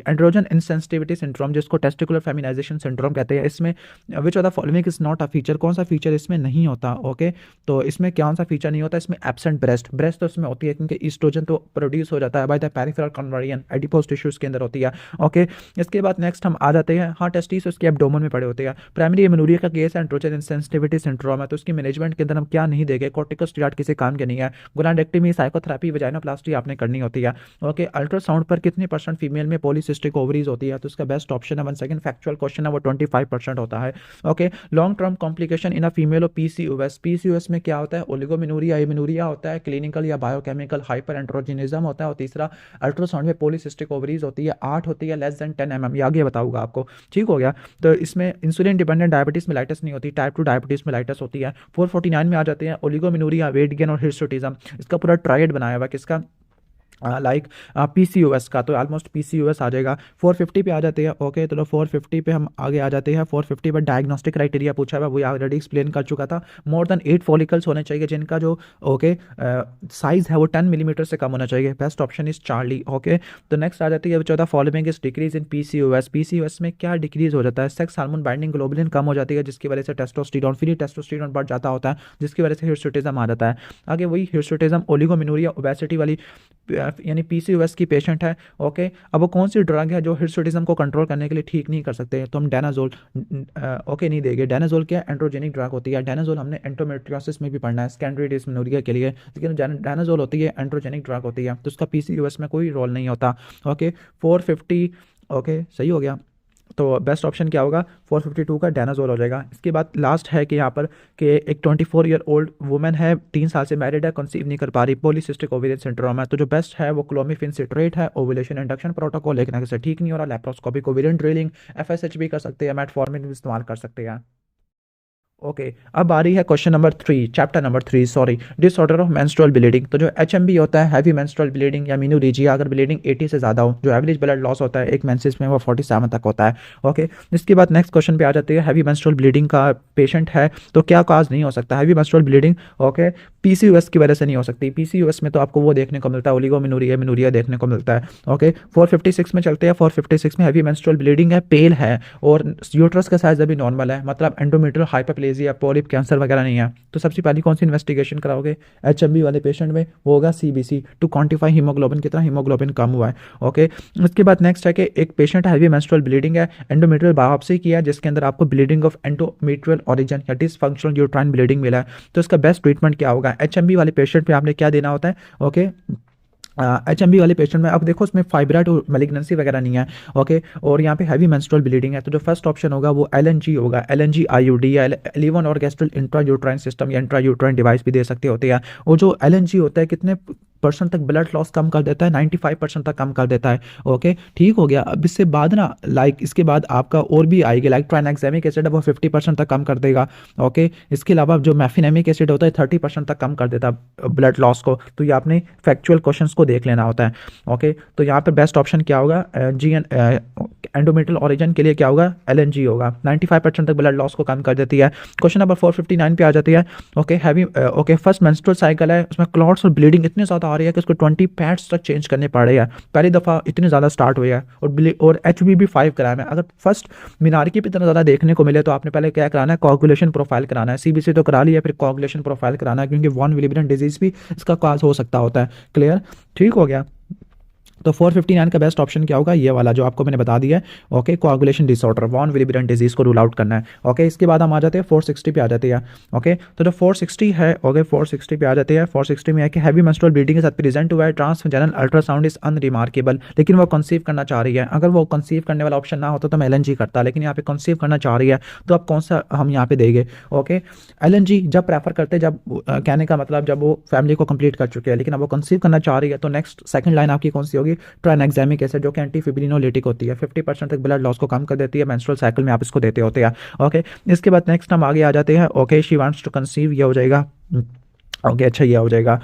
androgen insensitivity syndrome जिसको टेस्टिकुलर फेमिनाइजेशन सिंड्रोम कहते हैं, इसमें विच of the following is not a feature, कौन सा फीचर इसमें नहीं होता, ओके। तो इसमें कौन सा फीचर नहीं होता, इसमें एब्सेंट ब्रेस्ट तो इसमें होती है क्योंकि ईस्ट्रोजन तो प्रोड्यूस हो जाता है by the peripheral conversion adipose tissues के अंदर होती है, ओके। इसके बाद नेक्स्ट हम आ जाते हैं, हाँ, टेस्टिस उसके एब्डोमेन में पड़े होते हैं। प्राइमरी एमेनोरिया का केस है, एंड्रोजन इनसेंसिटिविटी सिंड्रोम है, तो उसकी मैनेजमेंट के अंदर हम क्या नहीं देंगे, कॉर्टिकोस्टेरॉइड किसी काम के नहीं है, गोनाडेक्टमी, साइकोथेरेपी, वजाइनोप्लास्टी आपने करनी होती है, ओके। अल्ट्रासाउंड पर कितने परसेंट फीमेल में पॉलीसिस्टिक ओवरीज होती है, तो उसका बेस्ट ऑप्शन है 1 सेकंड फैक्चुअल क्वेश्चन है वो 25% होता है, okay. Long term complication in a female और पीसीओएस में क्या होता है, ओलिगोमेनोरिया, एमेनोरिया होता है, क्लिनिकल या बायोकेमिकल हाइपर एंड्रोजिनिज्म होता है, और तीसरा अल्ट्रासाउंड में पॉलीसिस्टिक ओवरीज होती है, 8 होती है, लेस देन 10 mm, ये आगे बताऊंगा आपको, ठीक हो गया। तो इसमें इंसुलिन डिपेंडेंट डायबिटीज मेलाइटिस नहीं होती, टाइप 2 डायबिटीज मेलाइटिस होती है। 449 में आ जाते हैं ओलिगोमेनोरिया, वेट गेन और हिर्सुटिज्म, इसका पूरा ट्रायड बनाया हुआ किसका, लाइक पीसीओएस का, तो ऑलमोस्ट पीसीओएस आ जाएगा। 450 पे आ जाते हैं, ओके। तो 450 पे हम आगे आ जाते हैं। 450 पर डायग्नोस्टिक क्राइटेरिया पूछा हुआ, वो ऑलरेडी एक्सप्लेन कर चुका था। मोर देन 8 फॉलिकल्स होने चाहिए जिनका जो, ओके, साइज है वो 10 मिलीमीटर से कम होना चाहिए, best option is Charlie, okay. तो नेक्स्ट आ जाती है 14 following is decrease in PCOS में क्या डिक्रीज हो जाता है, सेक्स हार्मोन बाइंडिंग ग्लोबुलिन कम हो जाती है जिसकी वजह से टेस्टोस्टेरोन, फ्री टेस्टोस्टेरोन बढ़ जाता होता है जिसकी वजह से हिर्सुटिज्म आ जाता है। आगे वही हिर्सुटिज्म, ओलिगोमेनोरिया, ओबेसिटी वाली यानी पीसीओएस की पेशेंट है, ओके। अब वो कौन सी ड्रग है जो हिर्सुटिज्म को कंट्रोल करने के लिए ठीक नहीं कर सकते, तो हम डायनाजोल, ओके, नहीं देंगे। डायनाजोल क्या एंड्रोजेनिक ड्रग होती है, डायनाजोल हमने एंडोमेट्रियोसिस में भी पढ़ना है, सेकेंडरी डिस्मेनोरिया के लिए, लेकिन डायनाजोल होती है एंड्रोजेनिक ड्रग होती है, तो उसका पीसीओएस में कोई रोल नहीं होता, ओके। 450, ओके, सही हो गया। तो बेस्ट ऑप्शन क्या होगा, 452 का डायनाजोल हो जाएगा। इसके बाद लास्ट है कि यहाँ पर कि एक 24 ईयर ओल्ड वुमेन है, 3 साल से मैरिड है, कंसीव नहीं कर पा रही, पॉलीसिस्टिक ओवेरियन सिंड्रोम है, तो जो बेस्ट है वो क्लोमिफेन सिट्रेट है, ओवुलेशन इंडक्शन प्रोटोकॉल, लेकिन अगर से ठीक नहीं हो रहा, लेप्रोस्कोपिक ओवेरियन ड्रिलिंग, एफएसएच भी कर सकते हैं, मेटफॉर्मिन भी इस्तेमाल कर सकते हैं, ओके। अब आ रही है question number 3, chapter number 3, sorry, disorder of menstrual bleeding. तो जो एचएमबी होता है, हैवी मेंस्ट्रुअल ब्लीडिंग या मीनोरेजिया, अगर ब्लीडिंग 80 से ज़्यादा हो, जो एवरेज ब्लड लॉस होता है एक मेंसेस में वो 47 तक होता है, ओके। इसके बाद नेक्स्ट क्वेश्चन पे आ जाती है, हैवी मेंस्ट्रुअल ब्लीडिंग का पेशेंट है तो क्या काज नहीं हो सकता, heavy menstrual bleeding, okay, PCOS की वजह से नहीं हो सकती। पीसीओएस में तो आपको वो देखने को मिलता है, ओलिगोमेनोरिया, मेनोरिया देखने को मिलता है, ओके। 456 में चलते हैं। 456 में हैवी मेंस्ट्रुअल ब्लीडिंग है, पेल है और यूट्रस का साइज अभी नॉर्मल है, मतलब एंडोमेट्रियल हाइपरप्लेजिया, पॉलिप, कैंसर वगैरह नहीं है, तो सबसे पहली कौन सी इन्वेस्टिगेशन कराओगे, एचएमबी वाले पेशेंट में वो होगा सीबीसी, टू क्वांटिफाई हीमोग्लोबिन, कितना हीमोग्लोबिन कम हुआ है, ओके। उसके बाद नेक्स्ट है कि एक पेशेंट हैवी मेंस्ट्रुअल ब्लीडिंग है, एंडोमेट्रियल बायोप्सी किया जिसके अंदर आपको ब्लीडिंग ऑफ एंडोमेट्रियल ओरिजिन या डिसफंक्शनल यूट्राइन ब्लीडिंग मिला है, तो इसका बेस्ट ट्रीटमेंट क्या होगा। एचएमबी वाले पेशेंट पे आपने क्या देना होता है, ओके, HMB वाले पेशेंट में अब देखो उसमें फाइब्राइड और मैलिग्नेंसी वगैरह नहीं है, ओके। और यहाँ पे हैवी मेंस्ट्रुअल ब्लीडिंग है, तो जो फर्स्ट ऑप्शन होगा वो LNG होगा, LNG IUD या लीवन और गैस्ट्रल इंट्रा यूट्राइन सिस्टम या इंट्रा यूट्राइन डिवाइस भी दे सकते होते हैं। और जो LNG होता है कितने परसेंट तक ब्लड लॉस कम कर देता है, 95% तक कम कर देता है, ओके। ठीक हो गया। अब इससे बाद ना इसके बाद आपका और भी आएगी, ट्राइनेक्सामिक एसिड है वो 50% तक कम कर देगा, ओके। इसके अलावा जो मेफिनेमिक एसिड होता है 30% तक कम कर देता है ब्लड लॉस को। तो ये आपने फैक्चुअल क्वेश्चंस को देख लेना होता है, ओके। तो यहाँ पर बेस्ट ऑप्शन क्या होगा, एंडोमेट्रियल ऑरिजिन के लिए क्या होगा, LNG होगा, 95% तक ब्लड लॉस को कम कर देती है। क्वेश्चन नंबर 459 पे आ जाती है, okay. Heavy okay first menstrual cycle है, उसमें क्लॉट्स और ब्लीडिंग इतने ज़्यादा आ रही है कि उसको 20 पैड्स तक चेंज करने पड़ रहे हैं, पहली दफ़ा इतनी ज़्यादा स्टार्ट हुई है। और HBB 5 कराना है। अगर फर्स्ट मीनारकी पे इतना ज़्यादा देखने को मिले तो आपने पहले क्या कराना है, कोगुलेशन प्रोफाइल कराना है। CBC तो करा लिया, फिर कोगुलेशन प्रोफाइल कराना है, क्योंकि वॉन विलिब्रियन डिजीज़ भी इसका काज हो सकता होता है। क्लियर, ठीक हो गया। तो 459 का बेस्ट ऑप्शन क्या होगा, ये वाला जो आपको मैंने बता दिया है, okay. Coagulation disorder, von Willebrand disease को रूल आउट करना है, ओके। इसके बाद हम आ जाते हैं 460 पे आ जाते हैं, ओके। तो जो 460 है, ओके 460 पे आ जाते हैं। 460 में है कि हैवी मेंस्ट्रुअल ब्लीडिंग के साथ प्रेजेंट हुआ है, ट्रांसवैजिनल अल्ट्रासाउंड इज अनरिमार्केबल, लेकिन वो कंसीव करना चाह रही है। अगर वो कंसीव करने वाला ऑप्शन ना होता तो मैं LNG करता, लेकिन यहाँ पे कंसीव करना चाह रही है, तो अब कौन सा हम यहाँ पे देंगे, ओके। LNG जब प्रेफर करते, जब कहने का मतलब जब वो फैमिली को कंप्लीट कर चुके हैं, लेकिन अब वो कंसीव करना चाह रही है, तो नेक्स्ट सेकंड लाइन आपकी कौन सी होगी, ट्राइनेक्सामिक एसिड, जो कि एंटीफिब्रिनोलिटिक होती है, 50% तक ब्लड लॉस को कम कर देती है। मेंस्ट्रुअल साइकिल में आप इसको देते होते हैं, ओके। इसके बाद नेक्स्ट हम आगे आ जाते हैं, okay. She wants to conceive, ये हो जाएगा, ओके। अच्छा ये हो जाएगा।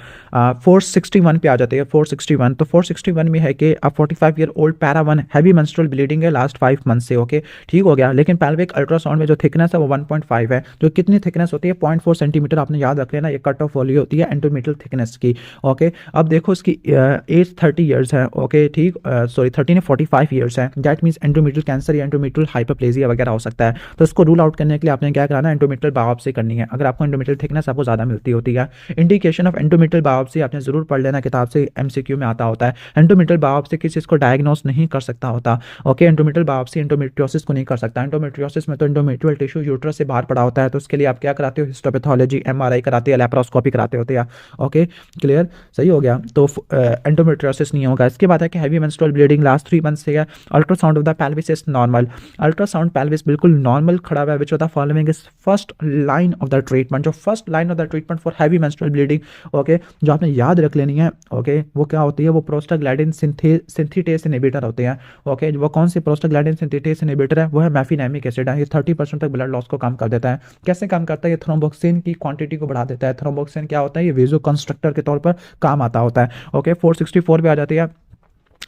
461 पे आ जाते हैं, 461। तो 461 में है कि अब 45 year old para 1 heavy menstrual bleeding है लास्ट 5 मंथ से, ओके। ठीक हो गया। लेकिन पेल्विक अल्ट्रासाउंड में जो थिकनेस है वो 1.5 है। जो कितनी थिकनेस होती है, 0.4 सेंटीमीटर, आपने याद रख लेना, ये कट ऑफ वैल्यू होती है एंडोमेट्रियल थिकनेस की, ओके। अब देखो इसकी एज 30 ईयर्स है, ओके। ठीक, सॉरी 30 ने 45 ईयर्स है, दैट मीन्स एंडोमेट्रियल कैंसर या एंडोमेट्रियल हाइपरप्लेजिया वगैरह हो सकता है। तो इसको रूल आउट करने के लिए आपने क्या कराना है, एंडोमेट्रियल बायोप्सी करनी है। अगर आपको एंडोमेट्रियल थिकनेस आपको ज़्यादा मिलती होती है। इंडिकेशन ऑफ एंडोमेट्रियल बायोप्सी आपने जरूर पढ़ लेना, किताब से MCQ में आता होता है। एंडोमेट्रियल बायोप्सी किसी चीज़ को डायग्नोस नहीं कर सकता होता, ओके। एंडोमेट्रियल बायोप्सी एंडोमेट्रियोसिस को नहीं कर सकता। एंडोमेट्रियोसिस में तो एंडोमेट्रियल टिश्यू यूट्रस से बाहर पड़ा होता है, तो उसके लिए आप क्या कराते हो, हिस्टोपैथोलॉजी, MRI कराते हैं, लैप्रोस्कोपी कराते होते हैं, ओके। क्लियर, सही हो गया। तो एंडोमेट्रियोसिस नहीं होगा। इसके बाद है कि heavy menstrual bleeding last 3 month से है, ultrasound of the pelvis is normal, ultrasound pelvis बिल्कुल नॉर्मल खड़ा हुआ है, which of the following is first line of the treatment, जो first line of the treatment for heavy menstrual bleeding, okay. जो आपने याद रख लेनी है, ओके। वो क्या होती है, वो प्रोस्टाग्लैंडिन सिंथेटेस इनहिबिटर होते हैं, ओके। वो कौन सी प्रोस्टाग्लैंडिन सिंथेटेस इनहिबिटर है, वो है मेफिनेमिक एसिड है। ये 30% तक ब्लड लॉस को कम कर देता है। कैसे कम करता है, ये थ्रोम्बोक्सिन की क्वांटिटी को बढ़ा देता है। थ्रोम्बोक्सिन क्या होता है, ये वेजो कंस्ट्रक्टर के तौर पर काम आता होता है, ओके। 464 पे आ जाती है,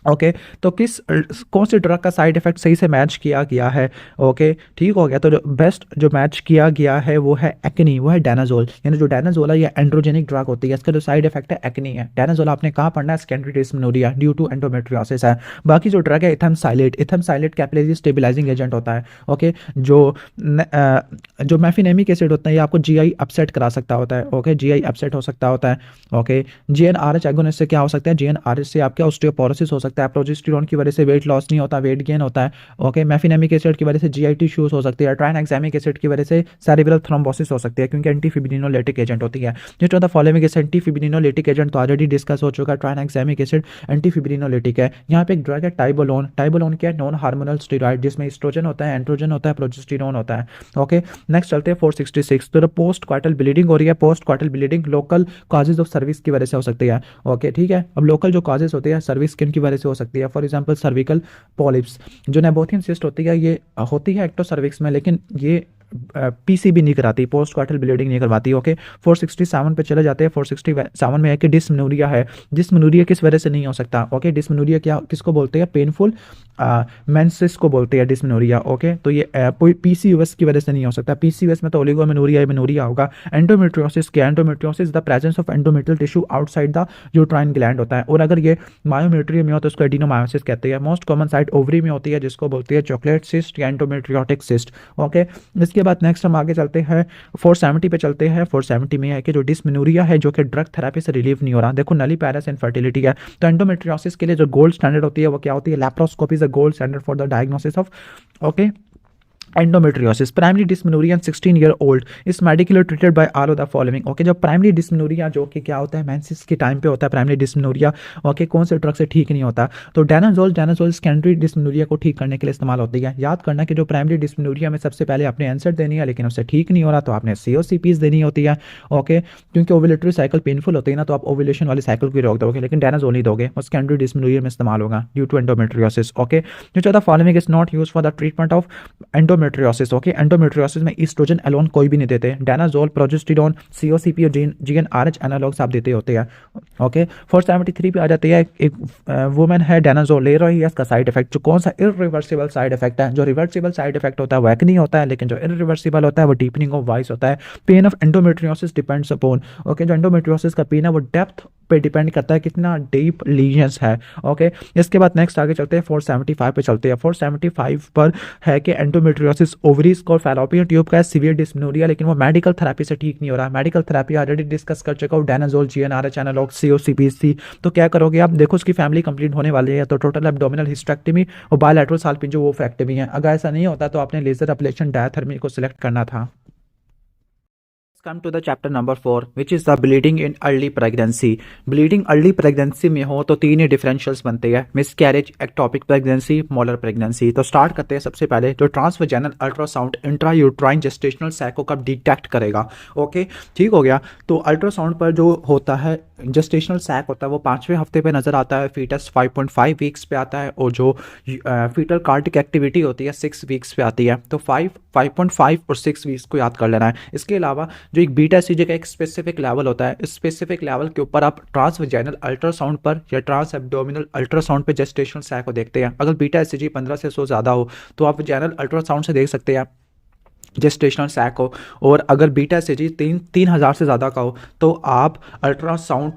ओके। तो कौन से ड्रग का साइड इफेक्ट सही से मैच किया गया है, ओके। ठीक हो गया। तो जो बेस्ट जो मैच किया गया है वो है एक्नी, वो है डायनाजोल। यानी जो डायनाजोल है ये एंड्रोजेनिक ड्रग होती है, इसका जो साइड इफेक्ट है एक्नी है। डायनाजोल आपने कहाँ पढ़ना है, secondary dysmenorrhoea due to endometriosis है। बाकी जो ड्रग है इथेमसाइलेट कैपिलरी स्टेबिलाइजिंग एजेंट होता है, ओके। जो मेफिनेमिक एसिड होता है ये आपको GI अपसेट करा सकता होता है, ओके। GI अपसेट हो सकता होता है, ओके। GnRH एगोनिस्ट से क्या हो सकता है, GnRH से आपका ऑस्टियोपोरोसिस हो सकता है, प्रोजेस्टेरोन की वजह से वेट लॉस नहीं होता, वेट गेन होता है, ओके। मेफिनेमिक एसिड की वजह से GI इश्यूज हो सकती है, ट्राइनेक्सामिक एसिड की वजह से सेरेब्रल थ्रोम्बोसिस हो सकती है, क्योंकि एंटीफिब्रिनोलेटिक एजेंट होती है। जो द फॉलोइंग इज एंटीफिब्रिनोलेटिक एजेंट तो ऑलरेडी डिस्कस हो चुका है, ट्राइनेक्सामिक एसिड एंटीफिब्रिनोलेटिक है। यहाँ पे एक ड्रग है टाइबोलोन, टाइबोलोन क्या है, नॉन हार्मोनल स्टेरॉइड, जिसमें एस्ट्रोजन होता है, एंड्रोजन होता है, प्रोजेस्टेरोन होता है, ओके। नेक्स्ट चलते हैं 466। तो पोस्ट क्वार्टल ब्लीडिंग हो रही है, post quartile bleeding local causes of service की वजह से हो सकती है, ओके। ठीक है। अब लोकल जो कॉजेज होते हैं सर्विस स्किन की वजह से हो सकती है, फॉर एग्जांपल सर्विकल पॉलिप्स। जो नेबोथियन सिस्ट होती है ये होती है एक्टो सर्विक्स में, लेकिन ये PCB नहीं कराती, पोस्ट क्वार्टल ब्लीडिंग नहीं करवाती, ओके। 467 पे चले जाते हैं। 467 में है कि डिस्मेनोरिया है। डिस्मेनोरिया किस वजह से नहीं हो सकता, ओके। डिस्मेनोरिया क्या किसको बोलते हैं, पेनफुल मेंसेस को बोलते हैं डिस्मेनोरिया, ओके। तो ये PCOS की वजह से नहीं हो सकता। PCOS में तो ओलिगोमेनोरिया मेनोरिया होगा। एंडोमेट्रियोसिस क्या, endometriosis the presence of endometrial tissue outside the uterine gland होता है, और अगर ये मायोमेट्रियम में हो तो उसको एडिनोमायोसिस कहते हैं। मोस्ट कॉमन साइट ओवरी में होती है, जिसको बोलते हैं चॉकलेट सिस्ट या एंडोमेट्रियोटिक सिस्ट, ओके। इसके बाद नेक्स्ट हम आगे चलते हैं 470 पे चलते हैं। 470 में है कि जो डिस्मेनोरिया है जो कि ड्रग थेरेपी से रिलीव नहीं हो रहा, देखो नलीपैरस इनफर्टिलिटी है। तो एंडोमेट्रियोसिस के लिए जो गोल्ड स्टैंडर्ड होती है वो क्या होती है, laparoscopy is the gold standard for the diagnosis of, okay, endometriosis primary dysmenorrhoea in 16-year-old is medically treated by all of the following. Okay, जो प्राइमरी डिस्मेनोरिया जो कि क्या होता है मेंसेस के टाइम पे होता है प्राइमरी डिस्मेनोरिया। ओके, कौन से ड्रग से ठीक नहीं होता? तो डायनाजोल सेकेंडरी डिस्मेनोरिया को ठीक करने के लिए इस्तेमाल होती है। याद करना कि जो प्राइमरी डिस्मेनोरिया में सबसे पहले आपने आंसर देनी है, लेकिन उससे ठीक नहीं हो रहा तो आपने COCPs देनी होती है। ओके, क्योंकि ओवुलेटरी साइकिल पेनफुल होती है ना, तो आप ओवुलेशन वाली साइकिल को रोक दोगे, लेकिन डायनाजोल नहीं दोगे, वो सेकेंडरी डिस्मेनोरिया में इस्तेमाल होगा ड्यू टू एंडोमेट्रियोसिस। ओके, जो the following is not use for the treatment of endometriosis. Okay, endometriosis में ईस्ट्रोजन एलोन कोई भी नहीं देते, डायनाजोल, प्रोजेस्टेरोन, COCP और GnRH एनालॉग्स आप देते होते हैं। ओके, 473 पे आ जाती है, एक वुमेन है डायनाजोल ले रही है, इसका साइड इफेक्ट जो कौन सा इरिवर्सिबल साइड इफेक्ट है? जो रिवर्सिबल साइड इफेक्ट होता है वो एक्ने होता है, लेकिन जो इरिवर्सिबल होता है वो डीपनिंग ऑफ वॉइस होता है। Pain of endometriosis depends upon, okay, जो एंडोमेट्रियोसिस का पेन है वो डेप्थ पे डिपेंड करता है कितना डीप लीजन्स है। ओके, इसके बाद नेक्स्ट आगे चलते हैं 475 पे चलते हैं। 475 पर है कि एंडोमेट्रियोसिस ओवरीज और फैलोपियन ट्यूब का सीवियर डिस्मेनोरिया, लेकिन वो मेडिकल थेरेपी से ठीक नहीं हो रहा। मेडिकल थेरेपी ऑलरेडी डिस्कस कर चुका हूँ, डायनाजोल, GnRH एनालॉग, COCP। तो क्या करोगे आप? देखो उसकी फैमिली कंप्लीट होने वाली है, तो टोटल एब्डोमिनल हिस्टेक्टमी और बायलैटरल साल्पिंजो वो फैक्टमी है। अगर ऐसा नहीं होता तो आपने लेजर एब्लेशन डायथर्मी को सिलेक्ट करना था। Come to the chapter number 4 which is the bleeding in early pregnancy. Bleeding early pregnancy में हो तो 3 ही डिफरेंशियल्स बनते हैं, miscarriage, ectopic pregnancy, molar pregnancy. तो स्टार्ट करते हैं सबसे पहले, जो transvaginal ultrasound intra uterine gestational सैको कब डिटेक्ट करेगा। ओके, ठीक हो गया। तो अल्ट्रासाउंड पर जो होता है जेस्टेशनल सैक होता है वो 5वें हफ्ते पे नज़र आता है, फीटस 5.5 वीक्स पे आता है, और जो फीटल कार्डिक एक्टिविटी होती है 6 वीक्स पे आती है। तो 5.5 और 6 वीक्स को याद कर लेना है। इसके अलावा जो एक बीटा सीजे का एक स्पेसिफिक लेवल होता है, इस स्पेसिफिक लेवल के ऊपर आप ट्रांसवेजाइनल अल्ट्रासाउंड पर या ट्रांस एब्डोमिनल अल्ट्रासाउंड पे जेस्टेशनल सैक को देखते हैं। अगर बीटा एसजी 15 से 100 ज़्यादा हो तो आप वेजाइनल अल्ट्रासाउंड से देख सकते हैं जेस्टेशनल सैक हो, और अगर बीटा एसजी 3000 से ज़्यादा का हो तो आप अल्ट्रासाउंड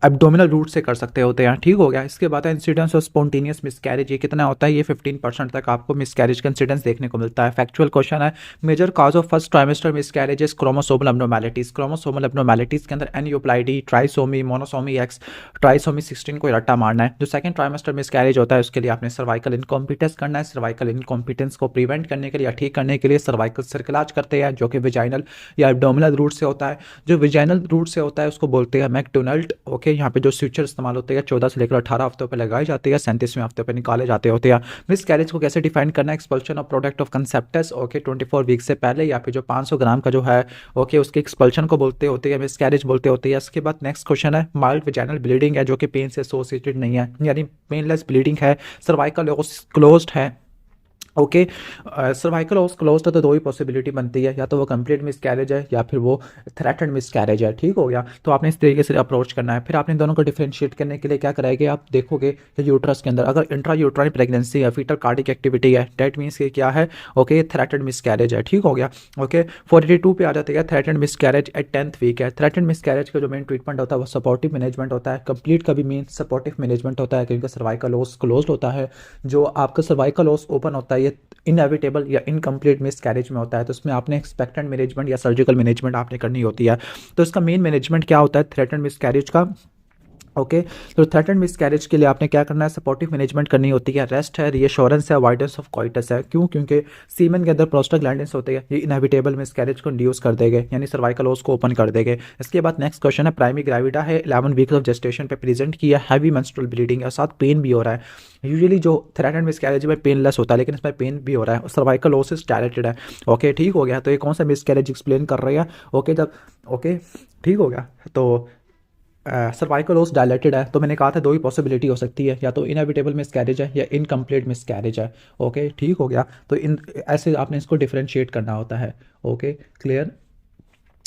एब्डोमिनल रूट से कर सकते होते हैं। ठीक हो गया। इसके बाद इंसिडेंस ऑफ स्पॉन्टेनियस मिसकैरेज, ये कितना होता है? ये 15% तक आपको मिसकैरेज का इंसिडेंस देखने को मिलता है। फैक्चुअल क्वेश्चन है, major cause of first trimester miscarriages chromosomal abnormalities. Chromosomal abnormalities के अंदर aneuploidy, trisomy, monosomy X, trisomy 16 को रट्टा मारना है। जो सेकंड ट्राइमेस्टर मिसकैरेज होता है उसके लिए आपने सर्वाइकल इनकॉम्पिटेंस करना है। सर्वाइकल इनकॉम्पिटेंस को प्रिवेंट करने के लिए या ठीक करने के लिए सर्वाइकल सर्कलाज करते हैं, जो कि विजाइनल या एब्डोमिनल रूट से होता है। जो विजाइनल रूट से होता है उसको बोलते हैं मैकडोनल्ड। ओके, यहाँ पे जो स्विचर इस्तेमाल होते हैं 14 से लेकर 18 हफ्तों पे लगाई जाती है, 37वें हफ्ते पे निकाले जाते होते हैं। मिसकैरेज को कैसे डिफाइन करना है? Expulsion of product of conceptus, okay, 24 week से पहले, या फिर जो 500 ग्राम का जो है, ओके, उसके एक्सपल्शन को बोलते होते हैं, मिसकैरेज बोलते होते हैं। इसके बाद नेक्स्ट क्वेश्चन है, माइल्ड वेजाइनल ब्लीडिंग है जो कि पेन से एसोसिएटेड नहीं है, यानी पेनलेस ब्लीडिंग है, सर्वाइकल क्लोज्ड है। ओके, सर्वाइकल ओस क्लोज्ड है तो 2 ही पॉसिबिलिटी बनती है, या तो वो कंप्लीट मिसकैरेज है या फिर वो थ्रेटेड मिसकैरेज है। ठीक हो गया। तो आपने इस तरीके से अप्रोच करना है। फिर आपने दोनों को डिफरेंशिएट करने के लिए क्या कराएंगे? आप देखोगे यूट्रस के अंदर अगर इंट्रा यूट्राइन प्रेगनेंसी है, फीटल कार्डिक एक्टिविटी है, डेट मीन्स ये क्या है? ओके, थ्रेटेड मिसकैरेज है। ठीक हो गया। ओके, 482 पे आ जाते हैं, threatened miscarriage at 10th week है। थ्रेटेड मिसकैरेज का जो मेन ट्रीटमेंट होता है वो सपोर्टिव मैनेजमेंट होता है। कंप्लीट का भी मेन सपोर्टिव मैनेजमेंट होता है, क्योंकि सर्वाइकल ओस क्लोज्ड होता है। जो आपका सर्वाइकल ओस ओपन होता है ये इनएविटेबल या इनकम्प्लीट मिसकैरेज में होता है, तो उसमें आपने एक्सपेक्टेंट मैनेजमेंट या सर्जिकल मैनेजमेंट आपने करनी होती है। तो इसका मेन मैनेजमेंट क्या होता है थ्रेटेंड मिसकैरेज का? ओके, तो थ्रेटेंड मिसकैरेज के लिए आपने क्या करना है? सपोर्टिव मैनेजमेंट करनी होती है, रेस्ट है, रीअश्योरेंस है, अवॉइडेंस ऑफ कॉइटस है। क्यों? क्योंकि सीमेन के अंदर प्रोस्टाग्लैंडिन्स होते हैं, ये इनएविटेबल मिसकैरेज को इंड्यूस कर देंगे, यानी सर्वाइकल ओस को ओपन कर देंगे। इसके बाद नेक्स्ट क्वेश्चन है, प्राइमरी ग्रेविडा है, 11 वीक्स ऑफ जेस्टेशन पे प्रेजेंट किया, हैवी मेंस्ट्रुअल ब्लीडिंग और साथ पेन भी हो रहा है। यूजुअली जो थ्रेटेंड मिसकैरेज में पेनलेस होता है, लेकिन इसमें पेन भी हो रहा है और सर्वाइकल ओस डायरेक्टेड है। ओके, ठीक हो गया। तो ये कौन सा मिसकैरेज एक्सप्लेन कर रहे हैं? ओके, जब ओके ठीक हो गया। तो सर्वाइकल ओस डायलेटेड है, तो मैंने कहा था 2 ही पॉसिबिलिटी हो सकती है, या तो इनएविटेबल मिसकैरेज है या इनकम्प्लीट मिसकैरेज है। ओके, ठीक हो गया। तो इन ऐसे आपने इसको डिफरेंशिएट करना होता है। Okay, clear.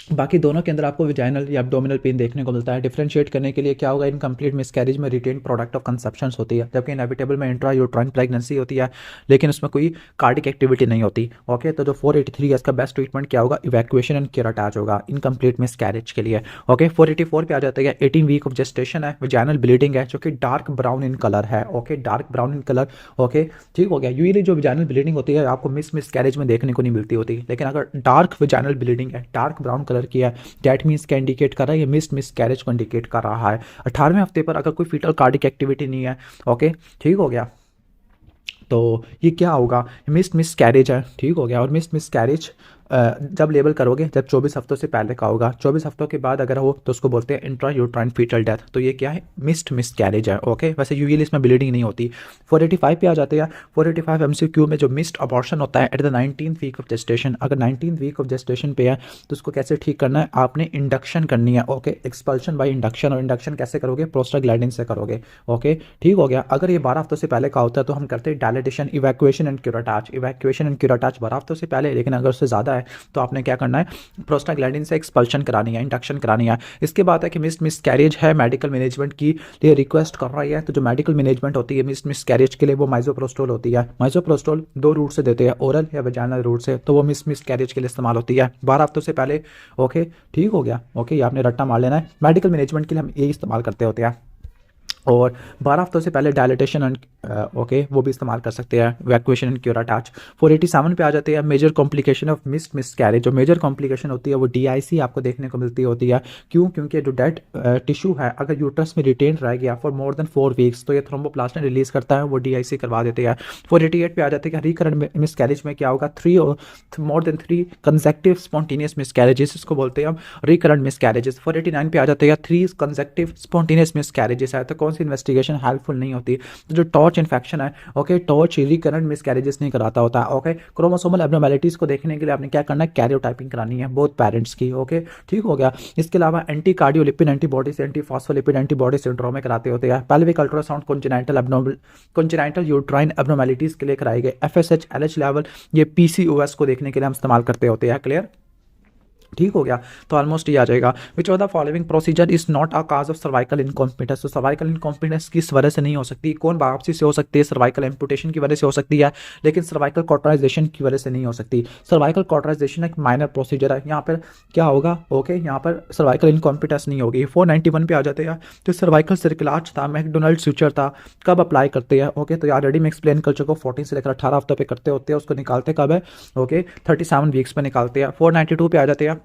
बाकी दोनों के अंदर आपको विजाइनल या एब्डोमिनल पेन देखने को मिलता है। डिफरेंशिएट करने के लिए क्या होगा? इनकम्प्लीट मिसकैरेज में रिटेन प्रोडक्ट ऑफ कंसेप्शन होती है, जबकि इनएविटेबल में इंट्रा यूट्राइन प्रेगनेंसी होती है, लेकिन उसमें कोई कार्डिक एक्टिविटी नहीं होती। ओके, तो जो 483 है इसका बेस्ट ट्रीटमेंट क्या होगा? इवैक्यूएशन एंड केराटाज होगा इनकम्प्लीट मिसकैरेज के लिए। ओके, 484 पे आ जाते हैं, 18 वीक ऑफ जेस्टेशन है, विजाइनल ब्लीडिंग है जो कि डार्क ब्राउन इन कलर है। Okay, dark brown in colour. Okay, ठीक हो गया। यूजुअली जो विजाइनल ब्लीडिंग होती है आपको मिसकैरेज में देखने को नहीं मिलती होती, लेकिन अगर डार्क विजाइनल ब्लीडिंग है, डार्क ब्राउन कलर की है, दैट मीन्स क्या इंडिकेट कर रहा है? ये मिसकैरेज को इंडिकेट कर रहा है। 18वें हफ्ते पर अगर कोई फीटल कार्डिक एक्टिविटी नहीं है, ओके, ठीक हो गया। तो ये क्या होगा, मिस कैरेज है, ठीक हो गया। और मिस कैरेज जब लेबल करोगे जब 24 हफ्तों से पहले का होगा, 24 हफ्तों के बाद अगर हो तो उसको बोलते हैं इंट्रा यूट्राइन फीटल डेथ। तो ये क्या है, मिस कैरेज है। ओके, वैसे यूजुअली इसमें ब्लीडिंग नहीं होती। 485 पे आ जाते हैं। 485 एमसीक्यू में जो मिस्ड अबॉर्शन होता है at the 19th week of gestation, अगर 19th वीक ऑफ जेस्टेशन पे है तो उसको कैसे ठीक करना है, आपने इंडक्शन करनी है। Okay, expulsion by induction. और इंडक्शन कैसे करोगे, प्रोस्टाग्लैंडिन से करोगे। ओके, ठीक हो गया। अगर ये 12 हफ्तों से पहले का होता है तो हम करते हैं dilatation, evacuation and curettage. Evacuation and curettage 12 हफ्तों से पहले, लेकिन अगर उससे ज़्यादा है तो आपने क्या करना है, प्रोस्टाग्लैंडिन से एक्सपल्शन करानी है, इंडक्शन करानी है। इसके बाद है कि मिस कैरेज है, मेडिकल मैनेजमेंट की लिए रिक्वेस्ट कर रही है, तो जो मेडिकल मैनेजमेंट होती है मिस कैरेज के लिए वो माइजोप्रोस्टोल होती है। माइजोप्रोस्टोल 2 रूट से देते हैं, ओरल या वेजाइनल रूट से, तो वो मिस कैरेज के लिए इस्तेमाल होती है 12 हफ्तों से पहले। ओके, ठीक हो गया। ओके, ये आपने रट्टा मार लेना है। मेडिकल मैनेजमेंट के लिए हम यही इस्तेमाल करते होते हैं। और 12 हफ्तों से पहले डायलिटेशन एंड ओके वो भी इस्तेमाल कर सकते हैं, वैक्यूएशन एंड क्यूराटाच। 487 पे आ जाते हैं, major complication of miscarriage. जो मेजर कॉम्प्लिकेशन होती है वो DIC आपको देखने को मिलती होती है। क्यों, क्योंकि जो डेड टिश्यू है अगर यूट्रस में रिटेन रह गया फॉर मोर देन 4 वीक्स तो ये थ्रोम्बोप्लास्टिन रिलीज करता है, वो DIC करवा देते हैं। 488 पे आ जाते हैं कि रिकरेंट मिस कैरेज में क्या होगा, 3 और more than 3 consecutive spontaneous miss carriages, इसको बोलते हैं हम रिकरेंट मिस कैरेजेस। 489 पे आ जाते हैं 3 कंसेक्टिव स्पॉन्टेनियस मिस कैरेजेस है, तो कौन सी इन्वेस्टिगेशन हेल्पफुल नहीं होती। तो जो टॉर्च इन्फेक्शन है, ओके, टॉर्च रिकरेंट मिसकैरेजेस नहीं कराता होता। ओके, क्रोमोसोमल एब्नॉर्मैलिटीज को देखने के लिए आपने क्या करना है, कैरियोटाइपिंग करानी है बोथ पेरेंट्स की। ओके, ठीक हो गया। इसके अलावा एंटी कार्डियोलिपिड एंटीबॉडी से एंटी फॉस्फोलिपिड एंटीबॉडी सिंड्रोम में कराते होते हैं। पेल्विक अल्ट्रासाउंड कॉन्जेनाइटल यूट्राइन एब्नॉर्मैलिटीज के लिए कराए गए। FSH LH लेवल ये PCOS को देखने के लिए हम इस्तेमाल करते होते हैं। क्लियर, ठीक हो गया। तो ऑलमोस्ट ये आ जाएगा, विच of the following procedure is not a cause of cervical incompetence. तो सर्वाइकल इनकॉम्पिटेंस किस वजह से नहीं हो सकती, कौन बायोप्सी से हो सकती है, सर्वाइकल एम्पुटेशन की वजह से हो सकती है, लेकिन सर्वाइकल कॉटराइजेशन की वजह से नहीं हो सकती। सर्वाइकल कॉटराइजेशन एक माइनर प्रोसीजर है, यहाँ पर क्या होगा, ओके, यहाँ पर सर्वाइकल इनकॉम्पिटेंस नहीं होगी। 491 पे आ जाते हैं, तो सर्वाइकल सर्कुलाज था, मैकडोनल्ड सूचर था, कब अप्लाई करते हैं। ओके, तो ऑलरेडी मैं एक्सप्लेन कर चुका हूँ, 14 से लेकर 18 हफ्तों पे करते होते हैं, उसको निकालते कब है, ओके, 37 वीक्स पे निकालते हैं। 492 पे आ जाते हैं,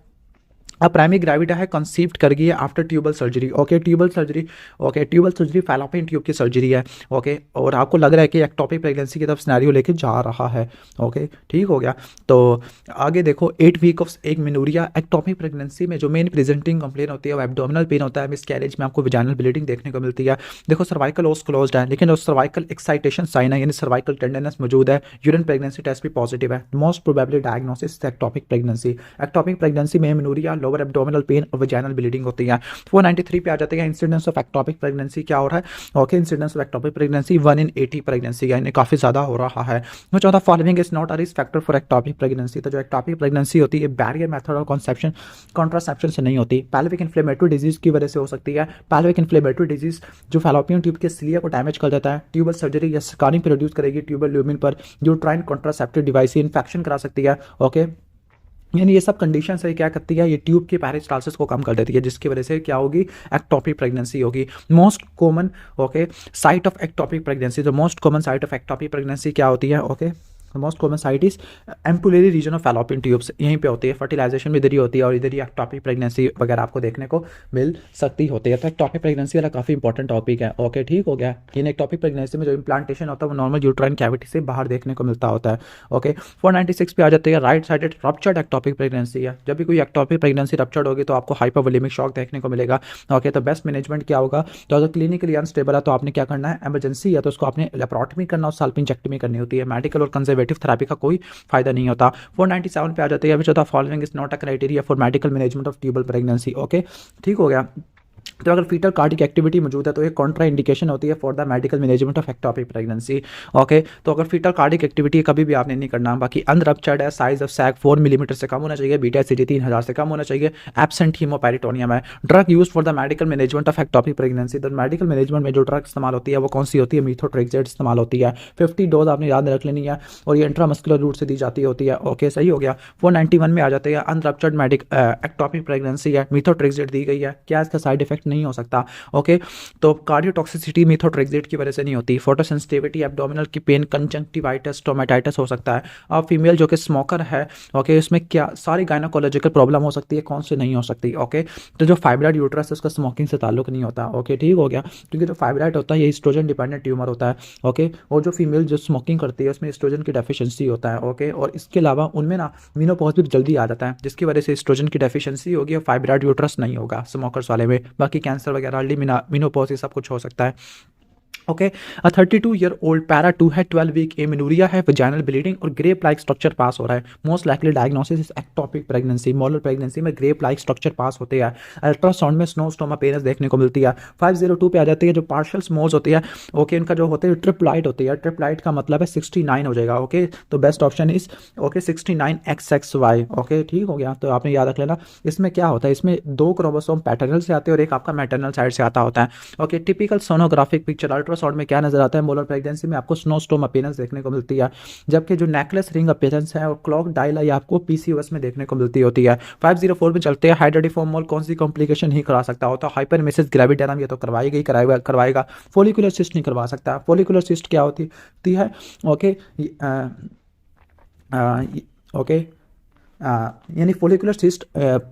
अब प्राइमरी ग्रेविटा है कंसीव्ड कर गई है after tubal surgery. Okay, tubal surgery, okay, tubal surgery fallopian tube की सर्जरी है। ओके, और आपको लग रहा है कि एक्टोपिक प्रेगनेंसी की तरफ सिनेरियो लेके जा रहा है। ओके, ठीक हो गया। तो आगे देखो, 8 वीक ऑफ एक मिनूरिया। एक्टोपिक प्रेगनेंसी में जो मेन प्रेजेंटिंग कंप्लेन होती है वो एब्डोमिनल पेन होता है। मिस कैरेज में आपको विजाइनल ब्लीडिंग देखने को मिलती है। देखो, सर्वाइकल ओस क्लोज्ड है, लेकिन सर्वाइकल एक्साइटेशन साइन है, यानी सर्वाइकल टेंडरनेस मौजूद है। यूरिन प्रेगनेंसी टेस्ट भी पॉजिटिव है। Most probably diagnosis ectopic pregnancy. Ectopic pregnancy में मिनूरिया, लोअर एब्डोमिनल पेन और वेजाइनल ब्लीडिंग होती है। 493 पे आ जाते हैं, इंसिडेंस ऑफ एक्टोपिक प्रेगनेंसी क्या हो रहा है। Okay, incidence of ectopic pregnancy 1 in 80 pregnancy, यानी काफी ज्यादा हो रहा है। तो चौथा, following is not a risk factor for ectopic pregnancy. तो जो एक्टोपिक प्रेगनेंसी होती है बैरियर मेथड और कॉन्ट्रासेप्शन से नहीं होती। पेल्विक इन्फ्लेमेटरी डिजीज की वजह से हो सकती है। पेल्विक इन्फ्लेमेटरी डिजीज जो फैलोपियन ट्यूब के सिलिया को डैमेज कर देता है। ट्यूबल सर्जरी या स्कारिंग प्रोड्यूस करेगी ट्यूबल ल्यूमिन पर। यूट्राइन कॉन्ट्रासेप्टिव डिवाइस इन्फेक्शन करा सकती है। ओके, यानी ये सब कंडीशन से क्या करती है, ये ट्यूब के पेरिस्टालसिस को कम कर देती है, जिसकी वजह से क्या होगी, एक्टोपिक प्रेगनेंसी होगी। Most common, okay, site of ectopic pregnancy, जो most common site of ectopic pregnancy क्या होती है, okay, most common site is ampullary region of fallopian tubes, यहीं पे होती है। फर्टिलाइजेशन भी इधर ही होती है और इधर ही एक्टोपिक प्रेगनेंसी वगैरह आपको देखने को मिल सकती होती है। तो एक्टोपिक प्रेगनेंसी वाला काफी इंपॉर्टेंट टॉपिक है। ओके, ठीक हो गया। इन एक्टोपिक प्रेगनेंसी में जो इम्प्लांटेशन होता है वो नॉर्मल यूट्राइन कैविटी से बाहर देखने को मिलता होता है। ओके, 496 पे आ जाते हैं, right sided ruptured ectopic pregnancy है। जब भी कोई एक्टोपिक प्रेगनेंसी रप्चर्ड होगी तो आपको हाइपोवोलेमिक शॉक देखने को मिलेगा। ओके, तो बेस्ट मैनेजमेंट क्या होगा, तो अगर क्लिनिकली अनस्टेबल है तो आपने क्या करना है, इमरजेंसी है तो उसको आपने लेप्रोटमी करना और साल्पिंजेक्टमी करनी होती है। मेडिकल और कंजर्वेटिव थेरेपी का कोई फायदा नहीं होता। 497 पे आ जाते हैं, which of the following is not a criteria for medical management of tubal pregnancy. Okay, ठीक हो गया। तो अगर फीटल कार्डिक एक्टिविटी मौजूद है तो एक कॉन्ट्रा इंडिकेशन होती है for the medical management of ectopic pregnancy. Okay, तो अगर फीटल कार्डिक एक्टिविटी कभी भी आपने नहीं करना। बाकी अनरप्चर्ड है, साइज ऑफ सैक 4 मिलीमीटर से कम होना चाहिए, बीटा एसिडी 3000 से कम होना चाहिए, एब्सेंट हीमोपेरिटोनियम है। Drug use for the medical management of ectopic pregnancy. तो मेडिकल मैनेजमेंट में जो ड्रग इस्तेमाल होती है वो कौन सी होती है, मीथोट्रेक्सेट इस्तेमाल होती है। 50 डोज आपने याद रख लेनी है और ये इंट्रामस्कुलर रूट से दी जाती होती है। ओके, सही हो गया। 491 में आ जाते हैं, अनरप्चर्ड एक्टोपिक प्रेगनेंसी है, मीथोट्रेक्सेट दी गई है, क्या इसका साइड इफेक्ट इफेक्ट नहीं हो सकता। ओके, तो कार्डियोटॉक्सिसिटी मीथोट्रेक्सेट की वजह से नहीं होती। फोटोसेंसिटिविटी, एब्डोमिनल की पेन, कंजंक्टिवाइटिस, स्टोमेटाइटिस हो सकता है। अब फीमेल जो कि स्मोकर है, ओके, उसमें क्या सारी गायनाकोलॉजिकल प्रॉब्लम हो सकती है, कौन से नहीं हो सकती। ओके, तो जो फाइब्रॉइड यूट्रस है उसका स्मोकिंग से ताल्लुक नहीं होता। ओके, ठीक हो गया, क्योंकि जो फाइब्रॉइड होता है ये एस्ट्रोजन डिपेंडेंट ट्यूमर होता है। ओके, और जो फीमेल जो स्मोकिंग करती है उसमें एस्ट्रोजन की डेफिशिएंसी होता है। ओके, और इसके अलावा उनमें ना मीनोपॉज भी जल्दी आ जाता है, जिसकी वजह से एस्ट्रोजन की डेफिशिएंसी होगी और फाइब्रॉइड यूट्रस नहीं होगा स्मोकर्स वाले में। बाकी कैंसर वगैरह, अर्ली मीनोपॉज, ये सब कुछ हो सकता है। ओके, अ 32 ओल्ड पैरा 2 है, 12 वीक एमिनूरिया है, वजाइनल ब्लीडिंग और ग्रेप लाइक स्ट्रक्चर पास हो रहा है। Most likely diagnosis is ectopic pregnancy. Molar pregnancy में ग्रेप लाइक स्ट्रक्चर पास होते हैं। अल्ट्रासाउंड में स्नोस्टोमा पेनस देखने को मिलती है। 502 पे आ जाती है जो पार्शियल स्मोज होती है। ओके, इनका जो होते हैं ट्रिपलाइट होती है। ट्रिपलाइट का मतलब है 69 हो जाएगा। ओके, तो best option is okay 69XXY। Okay, ठीक हो गया, तो आपने याद रख लेना। इसमें क्या होता है, इसमें 2 क्रोमोसोम पैटर्नल से आते हैं और एक आपका मैटरनल साइड से आता होता है। Okay, typical sonographic picture ultrasound में क्या नजर आता है, मोलर प्रेगनेंसी में आपको स्नोस्टोम अपीयरेंस देखने को मिलती है, जबकि जो नेकलेस रिंग अपीयरेंस है और क्लॉक डायल है आपको पीसीओएस में देखने को मिलती होती है। 504 में चलते हैं। हाइड्रोडिफॉर्म मोल कौन सी कॉम्प्लिकेशन ही करा सकता होता है, हाइपरमेसिस ग्रेविडेरम, ये तो करवाएगा ही करवाएगा। फोलिकुलर सिस्ट नहीं करवा सकता। फोलिकुलर सिस्ट क्या होती है, ओके, ओके, यानी फोलिकुलर सिस्ट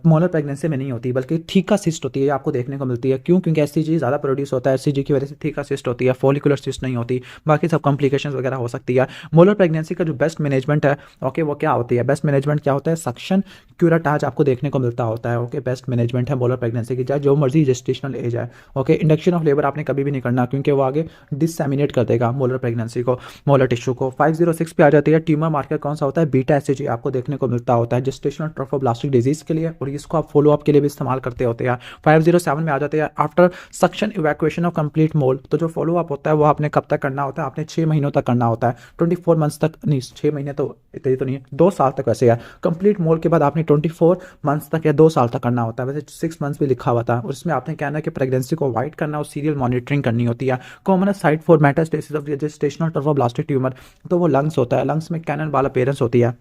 मोलर प्रेगनेंसी में नहीं होती, बल्कि थीका सिस्ट होती है, आपको देखने को मिलती है। क्यों? क्योंकि एससीजी ज़्यादा प्रोड्यूस होता है, एससीजी की वजह से थीका सिस्ट होती है, फोलिकुलर सिस्ट नहीं होती। बाकी सब कॉम्प्लिकेशंस वगैरह हो सकती है। मोलर प्रेगनेंसी का जो बेस्ट मैनेजमेंट है, ओके, वो क्या होती है, बेस्ट मैनेजमेंट क्या होता है, सक्शन क्यूराटाज आपको देखने को मिलता होता है। ओके, बेस्ट मैनेजमेंट है मोलर प्रेगनेंसी की, चाहे जो मर्जी जेस्टेशनल एज है। ओके, इंडक्शन ऑफ लेबर आपने कभी भी नहीं करना, क्योंकि वो आगे डिससेमिनेट कर देगा मोलर प्रेगनेंसी को, मोलर टिश्यू को। 506 पे आ जाती है। ट्यूमर मार्कर कौन सा होता है, बीटा एससीजी आपको देखने को मिलता होता है जेस्टेशनल ट्रोफोब्लास्टिक डिजीज के लिए, और इसको आप फॉलोअप के लिए भी इस्तेमाल करते होते हैं। 507 में आ जाते हैं। After suction evacuation of complete mole, तो जो फॉलोअप होता है वो आपने कब तक करना होता है, आपने 6 महीनों तक करना होता है। 24 मंथ्स तक नहीं, 6 महीने तो इतनी तो नहीं है, 2 साल तक वैसे है। कंप्लीट मोल के बाद आपने 24 मंथ्स तक या 2 साल तक करना होता है। वैसे 6 मंथ्स भी लिखा हुआ था, और इसमें आपने कहना है कि प्रेगनेंसी को अवॉइड करना और सीरियल मॉनिटरिंग करनी होती है। Common site for metastasis of gestational trophoblastic tumour, तो वो लंग्स होता है, लंग्स में कैनन वाला अपीयरेंस होती है।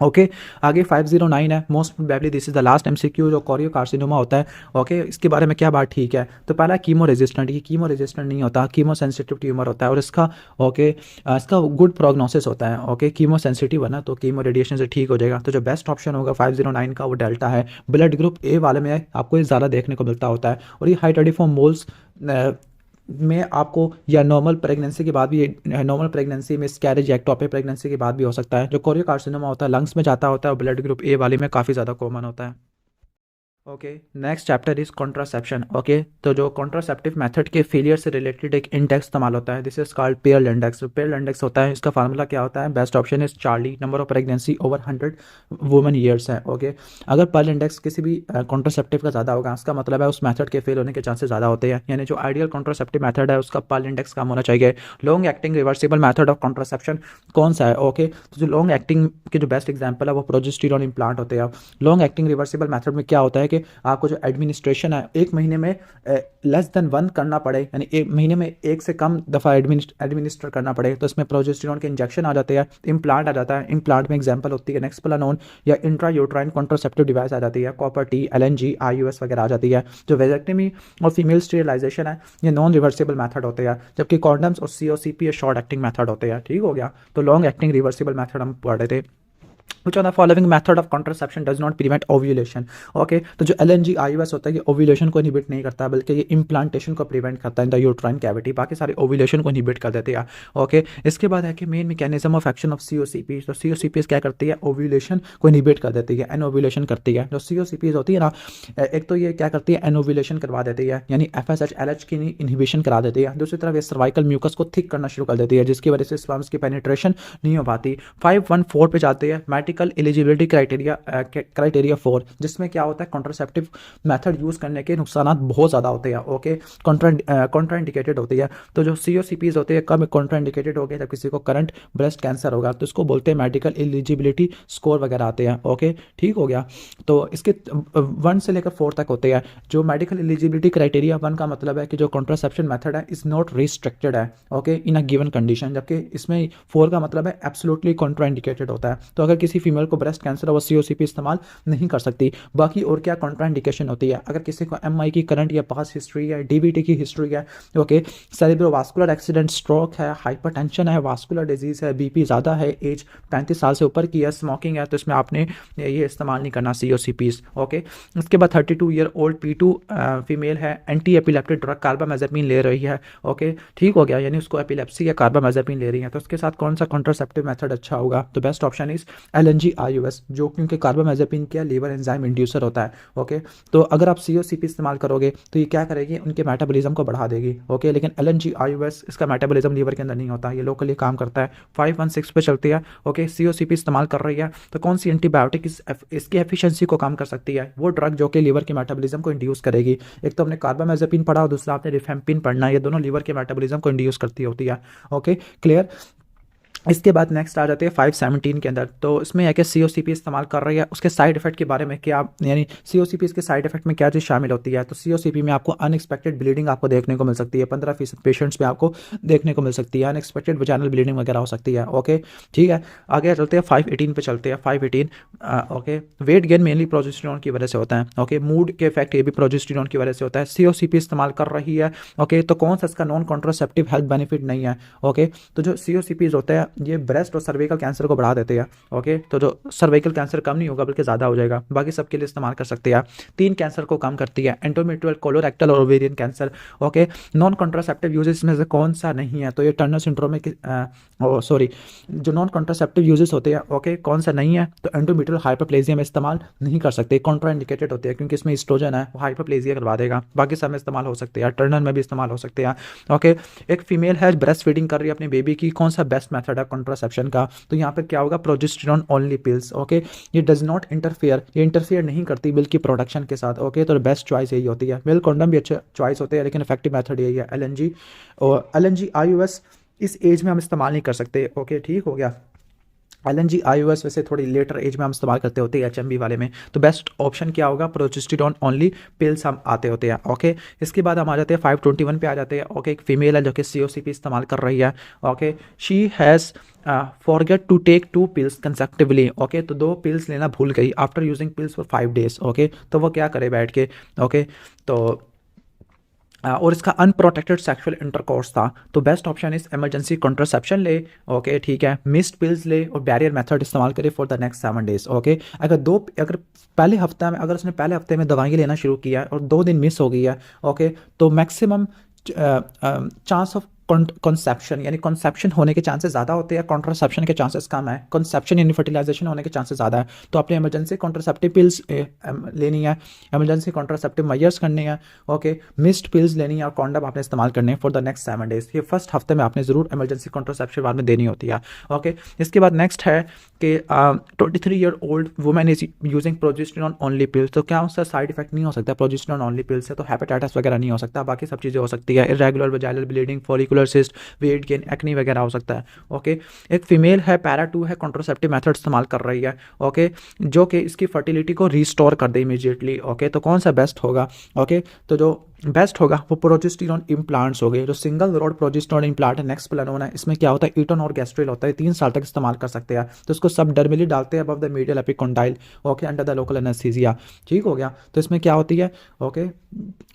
ओके, आगे 509 है। Most probably this is the last MCQ, जो कोरियो कार्सिनोमा होता है। ओके, इसके बारे में क्या बात ठीक है, तो पहला कीमो रेजिस्टेंट, ये कीमो रेजिस्टेंट नहीं होता, कीमो सेंसिटिव ट्यूमर होता है, और इसका ओके इसका गुड प्रोग्नोसिस होता है। ओके, कीमो सेंसिटिव है ना, तो कीमो रेडिएशन से ठीक हो जाएगा। तो जो बेस्ट ऑप्शन होगा 509 का वो डेल्टा है। ब्लड ग्रुप ए वाले में आपको ये ज़्यादा देखने को मिलता होता है, और ये हाइड्रोडिफॉर्म मोल्स में आपको, या नॉर्मल प्रेगनेंसी के बाद भी, नॉर्मल प्रेगनेंसी में स्कैरेज या एक्टोपिक प्रेगनेंसी के बाद भी हो सकता है। जो कोरियो कार्सिनोमा होता है लंग्स में जाता होता है, और ब्लड ग्रुप ए वाले में काफ़ी ज़्यादा कॉमन होता है। Okay, next chapter is contraception. Okay, तो जो कॉन्ट्रासेप्टिव मेथड के फेलियर से रिलेटेड एक इंडेक्स इस्तेमाल होता है, this is called Pearl index. Pearl index होता है, इसका फार्मूला क्या होता है, best option is Charlie, number of pregnancy over 100 women years है। ओके, अगर पेयर्ल इंडेक्स किसी भी कॉन्ट्रासेप्टिव का ज़्यादा होगा, इसका मतलब है उस मेथड के फेल होने के चांसेस ज़्यादा होते हैं, यानी जो आइडियल कॉन्ट्रासेप्टिव मेथड है उसका पेयर्ल इंडेक्स कम होना चाहिए। Long acting reversible method of contraception कौन सा है, ओके, तो जो लॉन्ग एक्टिंग के जो बेस्ट एग्जाम्पल है वो प्रोजेस्टेरॉन इम्प्लांट होते हैं। लॉन्ग एक्टिंग रिवर्सिबल मेथड में क्या होता है कि आपको जो एडमिनिस्ट्रेशन है 1 महीने में लेस देन 1 करना पड़े, यानी 1 महीने में 1 से कम दफ़ा एडमिनिस्टर करना पड़े, तो इसमें प्रोजेस्टेरॉन के इंजेक्शन आ जाते हैं, इम्प्लांट आ जाता है। इम्प्लांट में एग्जांपल होती है नेक्सप्लानोन, या इंट्रा यूट्राइन कॉन्ट्रासेप्टिव डिवाइस आ जाती है, कॉपर टी, LNG, IUS वगैरह आ जाती है। जो वेजेक्टमी और फीमेल स्टेरिलाइजेशन है ये नॉन रिवर्सिबल मेथड होते हैं, जबकि कॉन्डम्स और COCP शॉर्ट एक्टिंग मेथड होते हैं। ठीक हो गया, तो लॉन्ग एक्टिंग रिवर्सिबल मेथड हम पढ़ रहे थे। Which of the following method of contraception does not prevent ovulation? Okay, तो जो LNG IUS होता है ये ओव्यूलेशन को इनहिबिट नहीं करता, बल्कि ये इम्प्लांटेशन को प्रिवेंट करता है इन द यूट्राइन कैविटी, बाकी सारे ओव्यूलेशन को इनहिबिट कर देते हैं। ओके, इसके बाद है कि main mechanism of action of COCP। तो COCP क्या करती है, ओव्यूलेशन को इनहिबिट कर देती है, एनओव्यूलेशन करती है। जो COCP होती है ना, एक तो ये क्या करती है, एनओव्यूलेशन करवा देती है, यानी FSH LH की इनहिबिशन करा देती है। दूसरी तरफ ये सर्वाइकल म्यूकस को थिक करना शुरू कर देती है, जिसकी वजह से स्पर्म्स की पेनिट्रेशन नहीं हो पाती। 514 पे जाते हैं, मेडिकल एलिजिबिलिटी क्राइटेरिया 4, जिसमें क्या होता है, कॉन्ट्रासेप्टिव मेथड यूज़ करने के नुकसान बहुत ज़्यादा होते हैं। ओके, कॉन्ट्राइंडिकेटेड होती है। तो जो COCPs होते हैं कब कॉन्ट्राइंडिकेटेड हो गए, जब किसी को करंट ब्रेस्ट कैंसर होगा, तो इसको बोलते हैं मेडिकल एलिजिबिलिटी स्कोर वगैरह आते हैं। ओके, ठीक हो गया, तो इसके 1 से लेकर 4 तक होते हैं। जो मेडिकल एलिजिबिलिटी क्राइटेरिया 1 का मतलब है कि जो कॉन्ट्रासेप्शन मेथड है इज़ नॉट रिस्ट्रिक्टेड है, okay, in a given condition, जबकि इसमें 4 का मतलब है एब्सोल्युटली कॉन्ट्राइंडिकेटेड होता है। तो अगर किसी फीमेल को ब्रेस्ट कैंसर है वो COCP इस्तेमाल नहीं कर सकती। बाकी और क्या कॉन्ट्राइंडिकेशन होती है, अगर किसी को MI की करंट या पास हिस्ट्री है, DVT की हिस्ट्री है, ओके, सेरेब्रोवास्कुलर एक्सीडेंट, स्ट्रोक है, हाइपरटेंशन है, वास्कुलर डिजीज है, BP ज़्यादा है, एज 35 साल से ऊपर की है, स्मोकिंग है, तो इसमें आपने ये इस्तेमाल नहीं करना COCPs। ओके, उसके बाद 32 ईयर ओल्ड P2 फीमेल है, एंटी एपिलेप्टिक ड्रग कार्बामेज़ेपिन ले रही है। ओके, ठीक हो गया, यानी उसको एपिलेप्सी या कार्बामेज़ेपिन ले रही है, तो उसके साथ कौन सा कॉन्ट्रासेप्टिव मेथड अच्छा होगा? तो best option is LNG IUS, जो क्योंकि कार्बामेज़ेपिन क्या लीवर एंजाइम इंड्यूसर होता है। ओके, तो अगर आप COCP इस्तेमाल करोगे तो ये क्या करेगी, उनके मेटाबॉलिज्म को बढ़ा देगी। ओके, लेकिन LNG IUS इसका मेटाबॉलिज्म लीवर के अंदर नहीं होता, ये लोकली काम करता है। 516 पे चलती है। ओके, COCP इस्तेमाल कर रही है तो कौन सी एंटीबायोटिक इसकी एफिशिएंसी को कम कर सकती है? वो ड्रग जो कि लीवर के मेटाबॉलिज्म को इंड्यूस करेगी। एक तो हमने कार्बामेज़ेपिन पढ़ा और दूसरा आपने रिफेम्पिन पढ़ना है, ये दोनों लीवर के मेटाबॉलिज्म को इंड्यूस करती होती है। Okay, clear. इसके बाद नेक्स्ट आ जाते हैं 517 के अंदर, तो इसमें है कि COCP इस्तेमाल कर रही है, उसके साइड इफेक्ट के बारे में क्या, यानी COCP के साइड इफेक्ट में क्या चीज़ शामिल होती है? तो COCP में आपको अनएक्सपेक्टेड ब्लीडिंग आपको देखने को मिल सकती है, 15% पेशेंट्स में आपको देखने को मिल सकती है, अनएक्सपेक्टेड वजाइनल ब्लीडिंग वगैरह हो सकती है। ओके, ठीक है, आगे चलते हैं 518 पे चलते हैं। 518 okay, weight gain mainly progesterone की वजह से होता है। ओके, मूड के इफेक्ट ये भी प्रोजेस्टेरॉन की वजह से होता है। COCP इस्तेमाल कर रही है। ओके, तो कौन सा इसका नॉन कॉन्ट्रासेप्टिव हेल्थ बेनिफिट नहीं है? ओके, तो जो COCPs होते हैं ये ब्रेस्ट और सर्वाइकल कैंसर को बढ़ा देते हैं। ओके, तो जो सर्वाइकल कैंसर कम नहीं होगा बल्कि ज़्यादा हो जाएगा, बाकी सबके लिए इस्तेमाल कर सकते हैं। 3 कैंसर को कम करती है, एंडोमेट्रियल, कोलोरेक्टल और ovarian cancer. Okay, non contraceptive uses में से कौन सा नहीं है? तो ये टर्नर सिंड्रोम में सॉरी, जो नॉन कॉन्ट्रासेप्टिव यूजेस होते हैं, ओके, कौन सा नहीं है? तो एंडोमेट्रियल हाइपरप्लेजिया में इस्तेमाल नहीं कर सकते, कॉन्ट्राइंडिकेटेड होते हैं क्योंकि इसमें एस्ट्रोजन है, वो हाइपरप्लेजिया करवा देगा। बाकी सब में इस्तेमाल हो सकते हैं, टर्नर में भी इस्तेमाल हो सकते हैं। ओके, एक फीमेल है ब्रेस्ट फीडिंग कर रही है अपने बेबी की, कौन सा बेस्ट मेथड है कॉन्ट्रासेप्शन का? तो यहाँ पर क्या होगा, प्रोजेस्टेरॉन ओनली पिल्स। ओके, ये डज नॉट इंटरफेयर, ये इंटरफेयर नहीं करती मिल्क की प्रोडक्शन के साथ। ओके, तो बेस्ट चॉइस यही होती है। मिल्क कॉन्डम भी अच्छे चॉइस होते हैं लेकिन इफेक्टिव मेथड यही है LNG। और LNG IUS इस एज में हम इस्तेमाल नहीं कर सकते। ओके, ठीक हो गया। LNG IUS वैसे थोड़ी लेटर एज में हम इस्तेमाल करते होते हैं HMB वाले में, तो बेस्ट ऑप्शन क्या होगा, प्रोजेस्टेरॉन ओनली पिल्स हम आते होते हैं। ओके, इसके बाद हम आ जाते हैं 521 पे आ जाते हैं। ओके, एक फीमेल है जो कि COCP इस्तेमाल कर रही है। Okay, she has forget to take 2 pills consecutively. Okay, तो 2 पिल्स लेना भूल गई after using pills for 5 days. Okay, तो वो क्या करे बैठ के? ओके, तो और इसका अनप्रोटेक्टेड सेक्सुअल इंटरकोर्स था, तो best option is emergency contraception ले। ओके, ठीक है, मिस्ड पिल्स ले और बैरियर मेथड इस्तेमाल करे for the next 7 days. Okay, अगर पहले हफ्ते में, अगर उसने पहले हफ्ते में दवाई लेना शुरू किया और 2 दिन मिस हो गई है, ओके, तो मैक्सिमम चांस ऑफ कॉन्सेप्शन, यानी कॉन्सेप्शन होने के चांसेस ज़्यादा होते हैं, कॉन्ट्रासेप्शन के चांसेस कम है। कॉन्सेप्शन यानी फर्टिलाइजेशन होने के चांसेस ज़्यादा है, तो आपने इमरजेंसी कॉन्ट्रासेप्टिव पिल्स लेनी है, इमरजेंसी कॉन्ट्रासेप्टिव मेजर्स करनी है। ओके, मिस्ड पिल्स लेनी है और कॉन्डम आपने इस्तेमाल करने हैं फॉर द नेक्स्ट 7 डेज। ये फर्स्ट हफ्ते में आपने ज़रूर इमरजेंसी कॉन्ट्रासेप्शन बाद में देनी होती है। ओके, इसके बाद नेक्स्ट है कि 23 year old women is using progesterone only pills, तो क्या उसका साइड इफेक्ट नहीं हो सकता प्रोजेस्टेरॉन ओनली पिल्स से? तो हेपेटाइटिस वगैरह नहीं हो सकता, बाकी सब चीज़ें हो सकती है, irregular vaginal bleeding, follicular cyst, weight gain, acne वगैरह हो सकता है। ओके, एक फीमेल है, पैरा 2 है, कॉन्ट्रासेप्टिव मेथड इस्तेमाल कर रही है। ओके, जो कि इसकी फर्टिलिटी को रिस्टोर कर दे इमीडिएटली। ओके, तो कौन सा बेस्ट होगा? ओके, तो जो बेस्ट होगा वो प्रोजेस्टेरॉन इम्प्लांट्स हो गए, जो सिंगल रोड प्रोजेस्टेरॉन इम्प्लांट है, नेक्स्ट प्लानोन है। इसमें क्या होता है, ईटन और गैस्ट्रेल होता है, 3 साल तक इस्तेमाल कर सकते हैं, तो इसको सब डर्मिली डालते हैं above the medial epicondyle. Okay, under the local anaesthesia. ठीक हो गया, तो इसमें क्या होती है? ओके,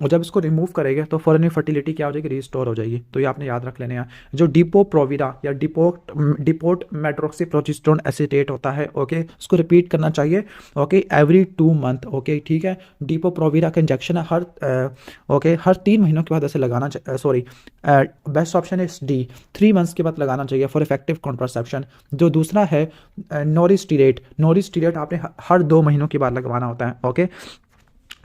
और जब इसको रिमूव करेंगे तो फॉरन फर्टिलिटी क्या हो जाएगी, रिस्टोर हो जाएगी, तो ये आपने याद रख लेने हैं। जो डिपो-प्रोविरा या डिपोट मेट्रोक्सी प्रोजेस्टेरॉन एसीटेट होता है, ओके, उसको रिपीट करना चाहिए। Okay, every 2 month. ओके, ठीक है, डिपो-प्रोविरा का इंजेक्शन है हर 3 महीनों के बाद ऐसे लगाना चाहिए। Sorry, best option is D, 3 months के बाद लगाना चाहिए फॉर इफेक्टिव कॉन्ट्रासेप्शन। जो दूसरा है नोरिस्टीरेट आपने हर 2 महीनों के बाद लगवाना होता है। ओके,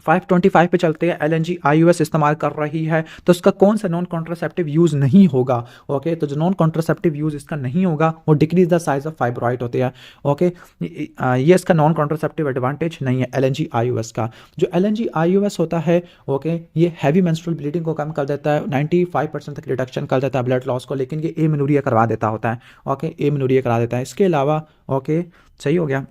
525 पे चलते हैं। LNG IUS इस्तेमाल कर रही है, तो इसका कौन सा नॉन कॉन्ट्रासेप्टिव यूज़ नहीं होगा? ओके, तो जो नॉन कॉन्ट्रासेप्टिव यूज़ इसका नहीं होगा वो decrease the size of fibroid होते हैं। ओके, ये इसका नॉन कॉन्ट्रासेप्टिव एडवांटेज नहीं है LNG IUS का। जो LNG IUS होता है, ओके, ये हैवी मेंस्ट्रुअल ब्लीडिंग को कम कर देता है, 95% तक रिडक्शन कर देता है ब्लड लॉस को, लेकिन ये एमेनोरिया करवा देता होता है। ओके, एमेनोरिया करा देता है। इसके अलावा ओके, सही हो गया।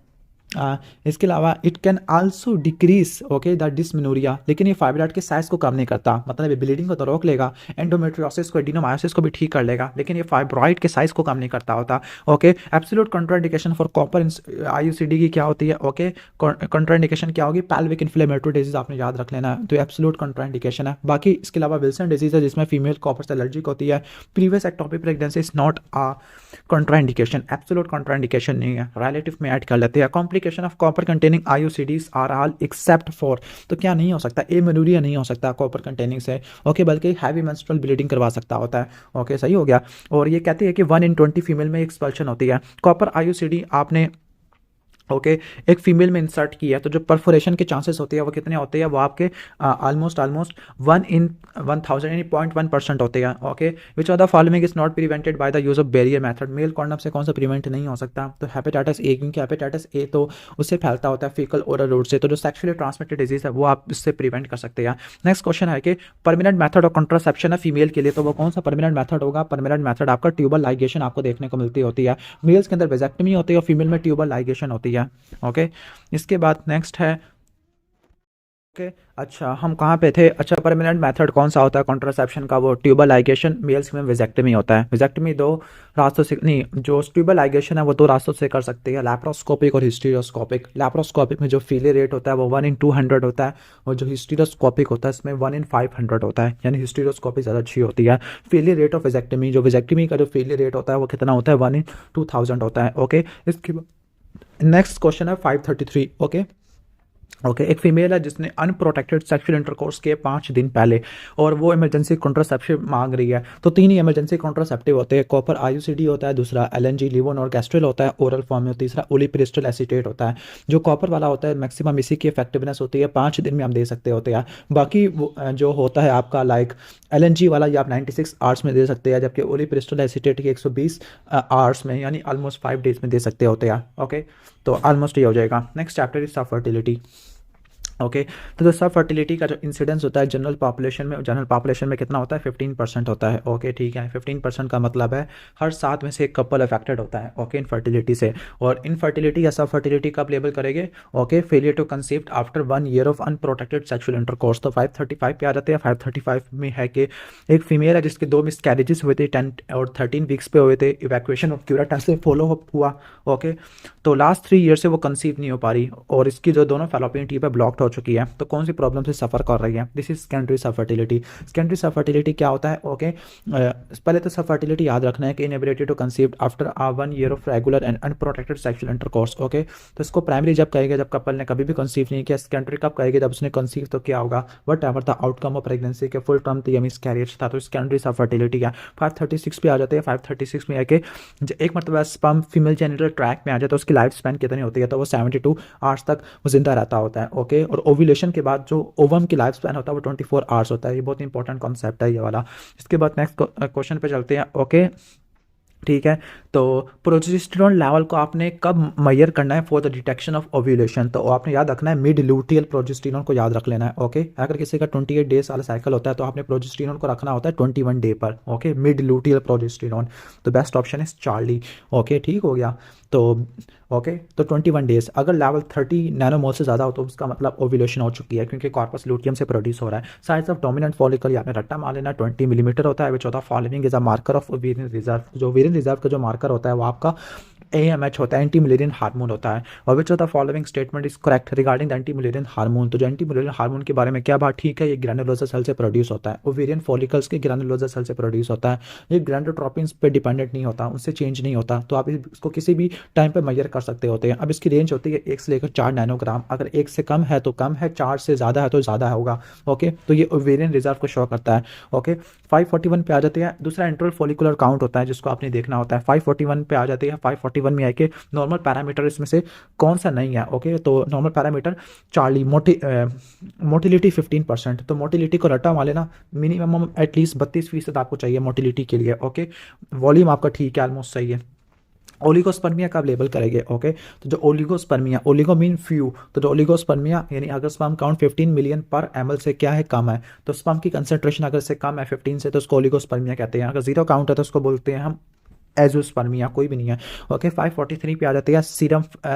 इसके अलावा it can also decrease okay the dysmenorrhoea, लेकिन ये फाइब्रॉइड के साइज को कम नहीं करता, मतलब ये ब्लीडिंग को तो रोक लेगा, एंडोमेट्रियोसिस को एडिनोमायोसिस को भी ठीक कर लेगा, लेकिन ये फाइब्रॉइड के साइज को कम नहीं करता होता। Okay, absolute contraindication for copper IUCD की क्या होती है? ओके, कंट्राइंडिकेशन क्या होगी? पैल्विक इन्फ्लेमेटरी डिजीज, आपने याद रख लेना है, तो एब्सोल्यूट कंट्राइंडिकेशन है। बाकी इसके अलावा विल्सन डिजीज है जिसमें फीमेल कॉपर से एलर्जिक होती है। Previous ectopic pregnancy is not a contraindication, absolute contraindication नहीं है, रिलेटिव में ऐड कर लेते हैं। Complication of copper containing IUCDs are all except for, तो क्या नहीं हो सकता? एमेनोरिया नहीं हो सकता कॉपर कंटेनिंग से। ओके, बल्कि हैवी मेंस्ट्रुअल ब्लीडिंग करवा सकता होता है। ओके, सही हो गया। और ये कहती है कि 1 in 20 फीमेल में एक्सपल्शन होती है। कॉपर आईयूसीडी आपने ओके एक फीमेल में इंसर्ट किया है, तो जो परफोरेशन के चांसेस होते हैं वो कितने होते हैं? वो आपके ऑलमोस्ट 1 in 1000 यानी 0.1% होते हैं। Okay, which of the following is not prevented by the use of barrier method? Male condom से कौन सा प्रिवेंट नहीं हो सकता? तो हेपेटाइटिस ए, क्योंकि हेपेटाइटिस ए तो उससे फैलता होता है फीकल ओरल रूट से, तो जो सेक्सुअली ट्रांसमिटेड डिजीज है वो आप इससे प्रिवेंट कर सकते हैं। नेक्स्ट क्वेश्चन है कि परमानेंट मेथड ऑफ कॉन्ट्रासेप्शन है फीमेल के लिए, तो वो कौन सा परमानेंट मेथड होगा? परमानेंट मेथड आपका ट्यूबल लाइगेशन आपको देखने को मिलती होती है। मेल्स के अंदर वेजेक्टमी होती है और फीमेल में ट्यूबल लाइगेशन होती है। ओके, इसके बाद नेक्स्ट है ओके अच्छा, हम कहाँ पे थे? अच्छा, परमानेंट मेथड कौन सा होता है कॉन्ट्रासेप्शन का? वो ट्यूबल लाइगेशन, मेल्स में वेजेक्टमी होता है। वेजेक्टमी दो रास्तों से नहीं, जो ट्यूबल लाइगेशन है वो दो रास्तों से कर सकते हैं, लैप्रोस्कोपिक और हिस्टीरियोस्कोपिक। लैप्रोस्कोपिक में जो फेलियर रेट होता है वो 1 in 200 होता है, और जो हिस्टीरियोस्कोपिक होता है इसमें 1 in 500 होता है, यानी हिस्टीरियोस्कोपी ज़्यादा अच्छी होती है। फेलियर रेट ऑफ वेजेक्टमी, जो वेजेक्टमी का जो फेलियर रेट होता है वो कितना होता है? 1 in 2000 होता है। ओके, इसके बाद नेक्स्ट क्वेश्चन है 533। ओके ओके, एक फीमेल है जिसने अनप्रोटेक्टेड सेक्सुअल इंटरकोर्स के 5 दिन पहले, और वो इमरजेंसी कॉन्ट्रासेप्टिव मांग रही है, तो 3 ही इमरजेंसी कॉन्ट्रासेप्टिव होते हैं। कॉपर आईयूसीडी होता है, दूसरा एलएनजी लिवोनॉर्गेस्ट्रिल होता है ओरल फॉर्म में, तीसरा ओलिपिरिस्टल एसीटेट होता है। जो कॉपर वाला होता है मैक्सिमम इसी की इफेक्टिवनेस होती है 5 दिन में हम दे सकते होते हैं। बाकी जो होता है आपका लाइक एलएनजी वाला, ये आप 96 आवर्स में दे सकते हैं, जबकि ओलिपिरिस्टल एसीटेट की 120 आवर्स में, यानी ऑलमोस्ट 5 डेज में दे सकते होते हैं। ओके, तो ऑलमोस्ट ये हो जाएगा। Next chapter is fertility. Okay, तो दोस्तों फर्टिलिटी का जो इंसिडेंस होता है जनरल पॉपुलेशन में कितना होता है? 15% होता है। ओके, ठीक है, 15% का मतलब है हर 7 में से एक कपल अफेक्टेड होता है ओके इनफर्टिलिटी से। और इनफर्टिलिटी या सब फर्टिलिटी कब लेबल करेंगे? Okay, failure to conceive after 1 year of unprotected sexual intercourse, तो 535 पे आ जाते हैं। 535 में है कि एक फीमेल है जिसके 2 मिसकैरेजेस हुए थे 10 और 13 वीक्स पे हुए थे, इवैक्यूएशन ऑफ क्यूराटा से फॉलो अप हुआ। ओके, तो लास्ट 3 ईयर से वो कंसीव नहीं हो पा रही, और इसकी जो दोनों फैलोपियन ट्यूब है ब्लॉक्ड हो चुकी है, तो कौन सी प्रॉब्लम से सफ़र कर रही है? This is secondary subfertility. Secondary subfertility क्या होता है? ओके, पहले तो सबफर्टिलिटी याद रखना है कि inability to conceive after 1 year of regular and unprotected sexual intercourse. Okay, तो इसको प्राइमरी जब कहेगा जब कपल ने कभी भी कंसीव नहीं किया, सेकेंडरी कब कहेगा जब उसने कंसीव तो क्या होगा? What ever the outcome of pregnancy के फुल टर्म तो ये मिसकैरेज था, तो सेकेंडरी सबफर्टिलिटी है। 536 पे आ जाते हैं। 536 में है कि एक मतलब स्पर्म फीमेल जेनिटल ट्रैक में आ जाए तो उसकी लाइफ स्पैन कितनी होती है? तो वो 72 आवर्स तक वो जिंदा रहता होता है। ओके, और ओव्यूलेशन के बाद जो ओवम की लाइफ स्पैन होता है वो 24 आवर्स होता है। ये बहुत इंपॉर्टेंट कॉन्सेप्ट है ये वाला। इसके बाद नेक्स्ट क्वेश्चन पे चलते हैं। ओके, ठीक है, तो प्रोजेस्टेरोन लेवल को आपने कब मेजर करना है for the detection of ovulation? तो आपने याद रखना है मिड लूटियल प्रोजेस्टेरोन को याद रख लेना है। ओके, अगर किसी का 28 डेज वाला साइकिल होता है तो आपने प्रोजेस्टेरोन को रखना होता है 21 डे पर। ओके, मिड लूटियल प्रोजेस्टेरोन, तो best option is Charlie. Okay, ठीक हो गया। तो ओके, तो 21 डेज, अगर लेवल 30 नैनोमोल से ज़्यादा हो तो उसका मतलब ओव्यूलेशन हो चुकी है, क्योंकि कॉर्पस लूटियम से प्रोड्यूस हो रहा है। साइज ऑफ डोमिनेंट फॉलिकल यहाँ पे रट्टा मार लेना 20 मिलीमीटर होता है, which of the following is a marker of ovarian reserve. जो ओवेरियन रिजर्व का जो मार्कर होता है वो आपका AMH होता है, एंटी मुलेरियन हार्मोन होता है। और विच of the following statement is correct regarding the anti Mullerian hormone? तो जो एंटी मुलेरियन हार्मोन के बारे में क्या बात ठीक है? ये ग्रैनुलोसा सेल से प्रोड्यूस होता है, ओवेरियन फॉलिकल्स के ग्रैनुलोसा सेल से प्रोड्यूस होता है। ये ग्रैंडोट्रोपिन्स पे डिपेंडेंट नहीं होता, उनसे चेंज नहीं होता, तो आप इसको किसी भी टाइम पे मेजर कर सकते होते हैं। अब इसकी रेंज होती है 1 से लेकर 4 नैनोग्राम, अगर 1 से कम है तो कम है, 4 से ज़्यादा है तो ज़्यादा होगा। ओके, तो ये ओवेरियन रिजर्व को शो करता है। ओके, 541 पे आ जाते हैं। दूसरा इंट्रल फॉलिकुलर काउंट होता है जिसको आपने देखना होता है। 541 पे आ जाते हैं। 541 में है कि नॉर्मल पैरामीटर इसमें से कौन सा नहीं है? ओके, तो नॉर्मल पैरामीटर चार्ली, मोटिलिटी 15%, तो मोटिलिटी को रटा मान लेना, मिनिमम एटलीस्ट 32% आपको चाहिए मोटिलिटी के लिए। ओके, वॉल्यूम आपका ठीक है, ऑलमोस्ट सही है। ओलिगोस्पर्मिया कब लेबल करेंगे? ओके, तो जो ओलिगोस्पर्मिया, ओलिगो मीन फ्यू, तो जो ओलिगोस्पर्मिया यानी अगर स्पर्म काउंट 15 मिलियन पर ml से क्या है? कम है, तो स्पर्म की कंसेंट्रेशन अगर से कम है 15 से तो उसको ओलिगोस्पर्मिया कहते हैं। अगर जीरो काउंट है तो उसको बोलते हैं हम एजोस्पर्मिया कोई भी नहीं है। ओके 543 पे आ जाती है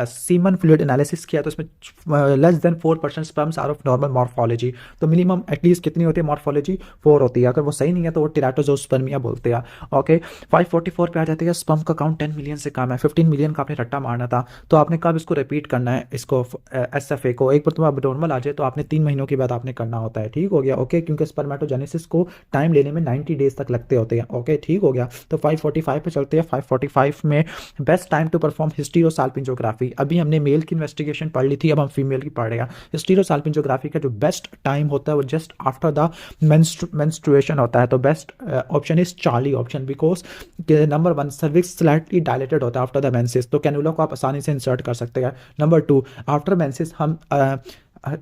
सीमन फ्लूइड एनालिसिस किया तो उसमें less than 4% sperms are of normal morphology. तो मिनिमम एटलीस्ट कितनी होती है मॉर्फोलॉजी 4 होती है, अगर वो सही नहीं है तो वो टेराटोजोस्पर्मिया बोलते हैं। ओके 544 पे आ जाती है स्पर्म का काउंट 10 मिलियन से कम है, 15 मिलियन का आपने रट्टा मारना था, तो आपने कब इसको रिपीट करना है इसको एसएफए को, एक बार तुम्हारा एब्नॉर्मल आ जाए तो आपने 3 महीनों के बाद आपने करना होता है, ठीक हो गया। ओके क्योंकि स्पर्मेटोजेनेसिस को टाइम लेने में 90 डेज तक लगते होते हैं। ओके ठीक हो गया। तो 545 पे चलते हैं। 545 में बेस्ट टाइम टू परफॉर्म हिस्टीरोसाल्पिंजोग्राफी, अभी हमने मेल की इन्वेस्टिगेशन पढ़ ली थी, अब हम फीमेल की पढ़ रहे हैं। हिस्टीरोसाल्पिंजोग्राफी का जो बेस्ट टाइम होता है वो जस्ट आफ्टर द मेंस्ट्रुएशन होता है। तो best option is Charlie option, because number 1 cervix slightly dilated होता है आफ्टर द मेंसेस, तो कैनुला को आप आसानी से इंसर्ट कर सकते हैं। नंबर 2 आफ्टर मेंसेस हम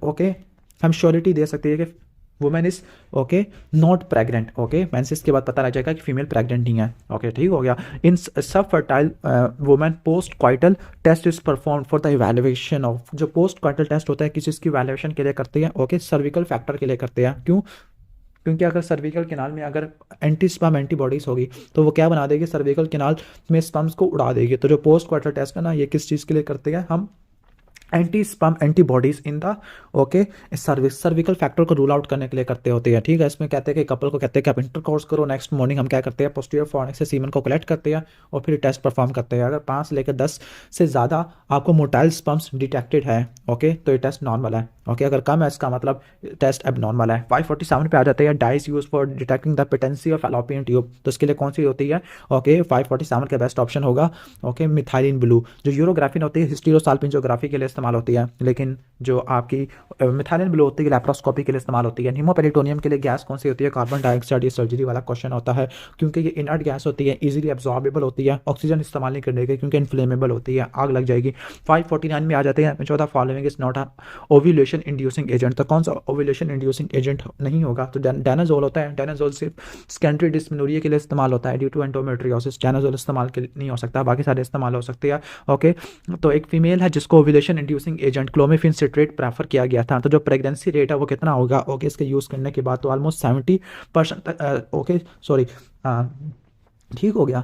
ओके हम श्योरिटी दे सकते हैं कि women is okay not pregnant. Okay menses के बाद पता लग जाएगा कि फीमेल प्रेग्नेंट नहीं है। ओके ठीक हो गया। In subfertile women post coital test is performed for the evaluation of, जो पोस्ट क्वाइटल टेस्ट होता है किसी चीज़ की इवैल्यूएशन के लिए करते हैं। ओके सर्विकल फैक्टर के लिए करते हैं। क्यों? क्योंकि अगर सर्विकल कैनाल में अगर एंटी स्पर्म एंटीबॉडीज होगी तो वो क्या बना देगी, सर्विकल कैनाल में स्पर्म्स को उड़ा देगी। तो जो पोस्ट क्वार्टर टेस्ट है ना, ये किस चीज़ के लिए करते हैं हम, anti sperm antibodies in the okay cervical factor को रूल आउट करने के लिए करते होते हैं। ठीक है, इसमें कहते हैं कि कपल को कहते हैं कि आप इंटरकोर्स करो, नेक्स्ट मॉर्निंग हम क्या करते हैं पोस्टीरियर फॉर्निक्स से सीमन को कलेक्ट करते हैं और फिर टेस्ट परफॉर्म करते हैं। अगर 5 से लेकर 10 से ज़्यादा आपको मोटाइल स्पर्म्स डिटेक्टेड है ओके तो ये टेस्ट नॉर्मल है। ओके अगर कम है इसका मतलब टेस्ट अब नॉर्मल है। 547 पे आ जाते हैं dies use for detecting the patency of fallopian tube, तो इसके लिए कौन सी होती है ओके 547 का बेस्ट ऑप्शन होगा ओके मिथाइलिन ब्लू। जो यूरोग्राफिन होती है हिस्टीरोसाल्पिंजोग्राफी के लिए इस्तेमाल होती है, लेकिन जो आपकी मिथाइलिन ब्लू होती है लैप्रोस्कोपी के लिए इस्तेमाल होती है। हीमोपेरिटोनियम के लिए गैस कौन सी होती है, कार्बन डाइऑक्साइड। ये सर्जरी वाला क्वेश्चन होता है क्योंकि ये इनर्ट गैस होती है, इजीली एब्जॉर्बेबल होती है, ऑक्सीजन इस्तेमाल नहीं करने के क्योंकि इन्फ्लेमेबल होती है, आग लग जाएगी। 549 में आ जाते हैं चौथा following is not a ovulation inducing agent, तो कौन सा ओव्यूलेशन इंड्यूसिंग एजेंट नहीं होगा, तो डायनाजोल होता है। डायनाजोल सिर्फ सेकेंडरी डिस्मेनोरिया के लिए इस्तेमाल होता है ड्यू टू एंडोमेट्रियोसिस, डायनाजोल इस्तेमाल के नहीं हो सकता, बाकी सारे इस्तेमाल हो सकते हैं। ओके तो एक फीमेल है जिसको ovulation inducing agent clomiphene citrate prefer किया गया था, तो जो प्रेगनेंसी रेट है वो कितना होगा ओके इसके यूज़ करने के बाद, तो ऑलमोस्ट 70% तक ओके सॉरी ठीक हो गया।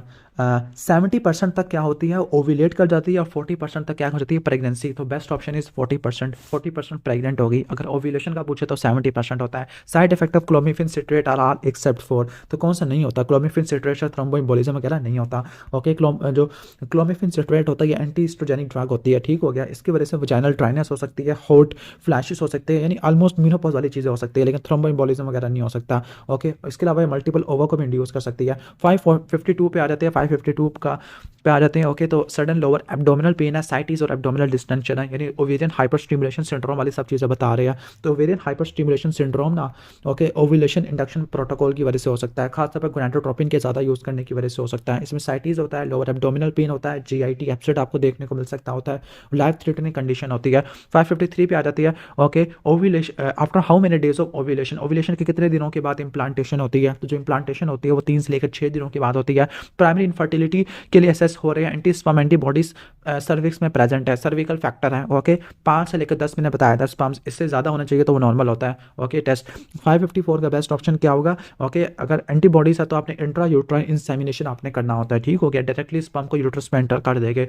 70% तक क्या होती है ओव्यूलेट कर जाती है और 40% तक क्या हो जाती है प्रेगनेंसी। तो बेस्ट ऑप्शन इज 40% प्रेग्नेंट होगी। अगर ओव्यूलेशन का पूछे तो 70% होता है। Side effect of clomiphene citrate are all except for, तो कौन सा नहीं होता, क्लोमिफेन सिट्रेट से थ्रोम्बोएम्बोलिज्म वगैरह नहीं होता। ओके जो क्लोमिफेन सिट्रेट होता है ये एंटी एस्ट्रोजेनिक ड्रग होती है। ठीक हो गया। इसकी वजह से वजाइनल ड्राइनेस हो सकती है, हॉट फ्लैशेस हो सकते हैं, यानी ऑलमोस्ट मेनोपॉज वाली चीज़ें हो सकती है, लेकिन थ्रोम्बोएम्बोलिज्म वगैरह नहीं हो सकता। ओके इसके अलावा मल्टीपल ओवर को भी इंड्यूस कर सकती है। 552 पे आ जाते हैं। 552 का पे आ जाते हैं ओके तो सडन लोअर एब्डोमिनल पेन है, साइटिस और एब्डोमिनल डिस्टेंशन है, यानी ओवेरियन हाइपर स्टिमुलेशन सिंड्रोम वाली सब चीज़ें बता रहे हैं। तो ओवेरियन हाइपर स्टिमुलेशन सिंड्रोम ना ओके ओव्यूलेशन इंडक्शन प्रोटोकॉल की वजह से हो सकता है, खासतौर पर गोनाडोट्रोपिन के ज़्यादा यूज़ करने की वजह से हो सकता है। इसमें साइटिस होता है, लोअर एब्डोमिनल पेन होता है, GIT एब्सेट आपको देखने को मिल सकता होता है, लाइफ थ्रेटनिंग कंडीशन होती है। 553 पे आ जाती है okay ovulation after how many days of ovulation, ovulation के कितने दिनों के बाद इम्प्लांटेशन होती है, तो जो इम्प्लांटेशन होती है वो 3 से लेकर 6 दिनों के बाद होती है। प्राइमरी इनफर्टिलिटी के लिए असेस हो रहे हैं, एंटी स्पर्म एंटीबॉडीज सर्विक्स में प्रेजेंट है, सर्विकल फैक्टर है ओके 5 से लेकर 10 मैंने बताया था स्पर्म्स, इससे ज़्यादा होना चाहिए तो वो नॉर्मल होता है ओके टेस्ट। 554 का बेस्ट ऑप्शन क्या होगा ओके अगर एंटीबॉडीज है तो आपने इंट्रा यूट्राइन इंसेमिनेशन आपने करना होता है। ठीक हो गया। डायरेक्टली स्पर्म को यूट्रस में एंटर कर देंगे।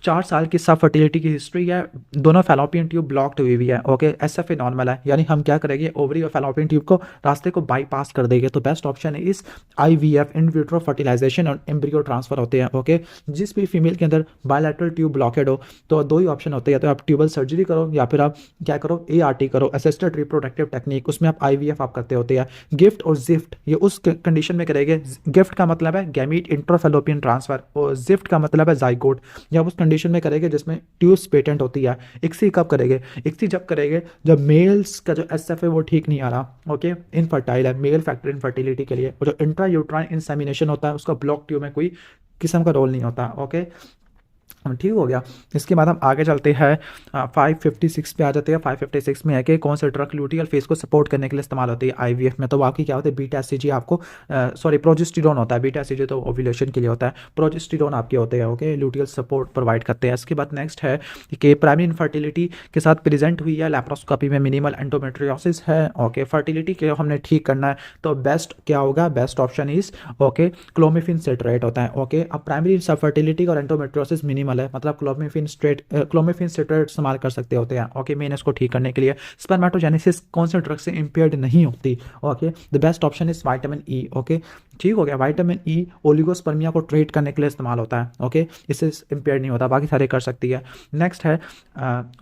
4 साल की सब फर्टिलिटी की हिस्ट्री है, दोनों फैलोपियन ट्यूब ब्लॉक्ड हुई हुई है ओके SFA नॉर्मल है, यानी हम क्या करेंगे ओवरी और फैलोपियन ट्यूब को रास्ते को बाईपास कर देंगे। तो बेस्ट ऑप्शन है इस IVF इन विट्रो फर्टिलाइजेशन और एम्ब्रियो ट्रांसफर होते हैं ओके जिस भी फीमेल के अंदर बायलैटरल ट्यूब ब्लॉकेड हो तो 2 ही ऑप्शन होते हैं, तो आप ट्यूबल सर्जरी करो या फिर आप क्या करो ART करो, असिस्टेड रिप्रोडक्टिव टेक्निक, उसमें आप IVF आप करते होते हैं। गिफ्ट और जिफ्ट ये उस कंडीशन में करेंगे, गिफ्ट का मतलब है गैमीट इंट्राफैलोपियन ट्रांसफर और जिफ्ट का मतलब है जाइगोट, या उस कंडीशन में करेंगे जिसमें ट्यूब्स पेटेंट होती है। इक्सी कब करेंगे, इक्सी जब करेंगे जब मेल्स का जो SFA वो ठीक नहीं आ रहा ओके इनफर्टाइल है, मेल फैक्टर इनफर्टिलिटी के लिए, और जो इंट्रा यूट्राइन इंसेमिनेशन होता है उसका ब्लॉक ट्यूब में कोई किस्म का रोल नहीं होता ओके ठीक हो गया। इसके बाद हम आगे चलते हैं 556 पे आ जाते हैं। 556 में है कि कौन सा ड्रग लुटियल फेस को सपोर्ट करने के लिए इस्तेमाल होती है आईवीएफ में। तो आपकी क्या होता है, बीटा एससीजी आपको सॉरी प्रोजेस्टेरॉन होता है। बीटा एससीजी तो ओव्यूलेशन के लिए होता है, प्रोजेस्टेरॉन आपके होते हैं ओके, लुटियल सपोर्ट प्रोवाइड करते हैं। इसके बाद नेक्स्ट है कि प्राइमरी इनफर्टिलिटी के साथ प्रेजेंट हुई है लैप्रोस्कोपी में मिनिमल एंडोमेट्रियोसिस है ओके, फर्टिलिटी के हमने ठीक करना है तो बेस्ट क्या होगा, best option is okay clomiphene citrate होता है ओके। अब प्राइमरी फर्टिलिटी और एंडोमेट्रियोसिस मिनिमल है, मतलब क्लोमिफिन सिट्रेट इस्तेमाल कर सकते होते हैं ओके मेन इसको ठीक करने के लिए। स्पर्मेटोजेनेसिस कौन से ड्रग से इंपेयर्ड नहीं होती okay, the best option is vitamin E okay, ठीक हो गया। विटामिन ई ओलिगोस्पर्मिया को ट्रीट करने के लिए इस्तेमाल होता है ओके, इससे इंपेयर्ड नहीं होता, बाकी सारे कर सकती है। नेक्स्ट है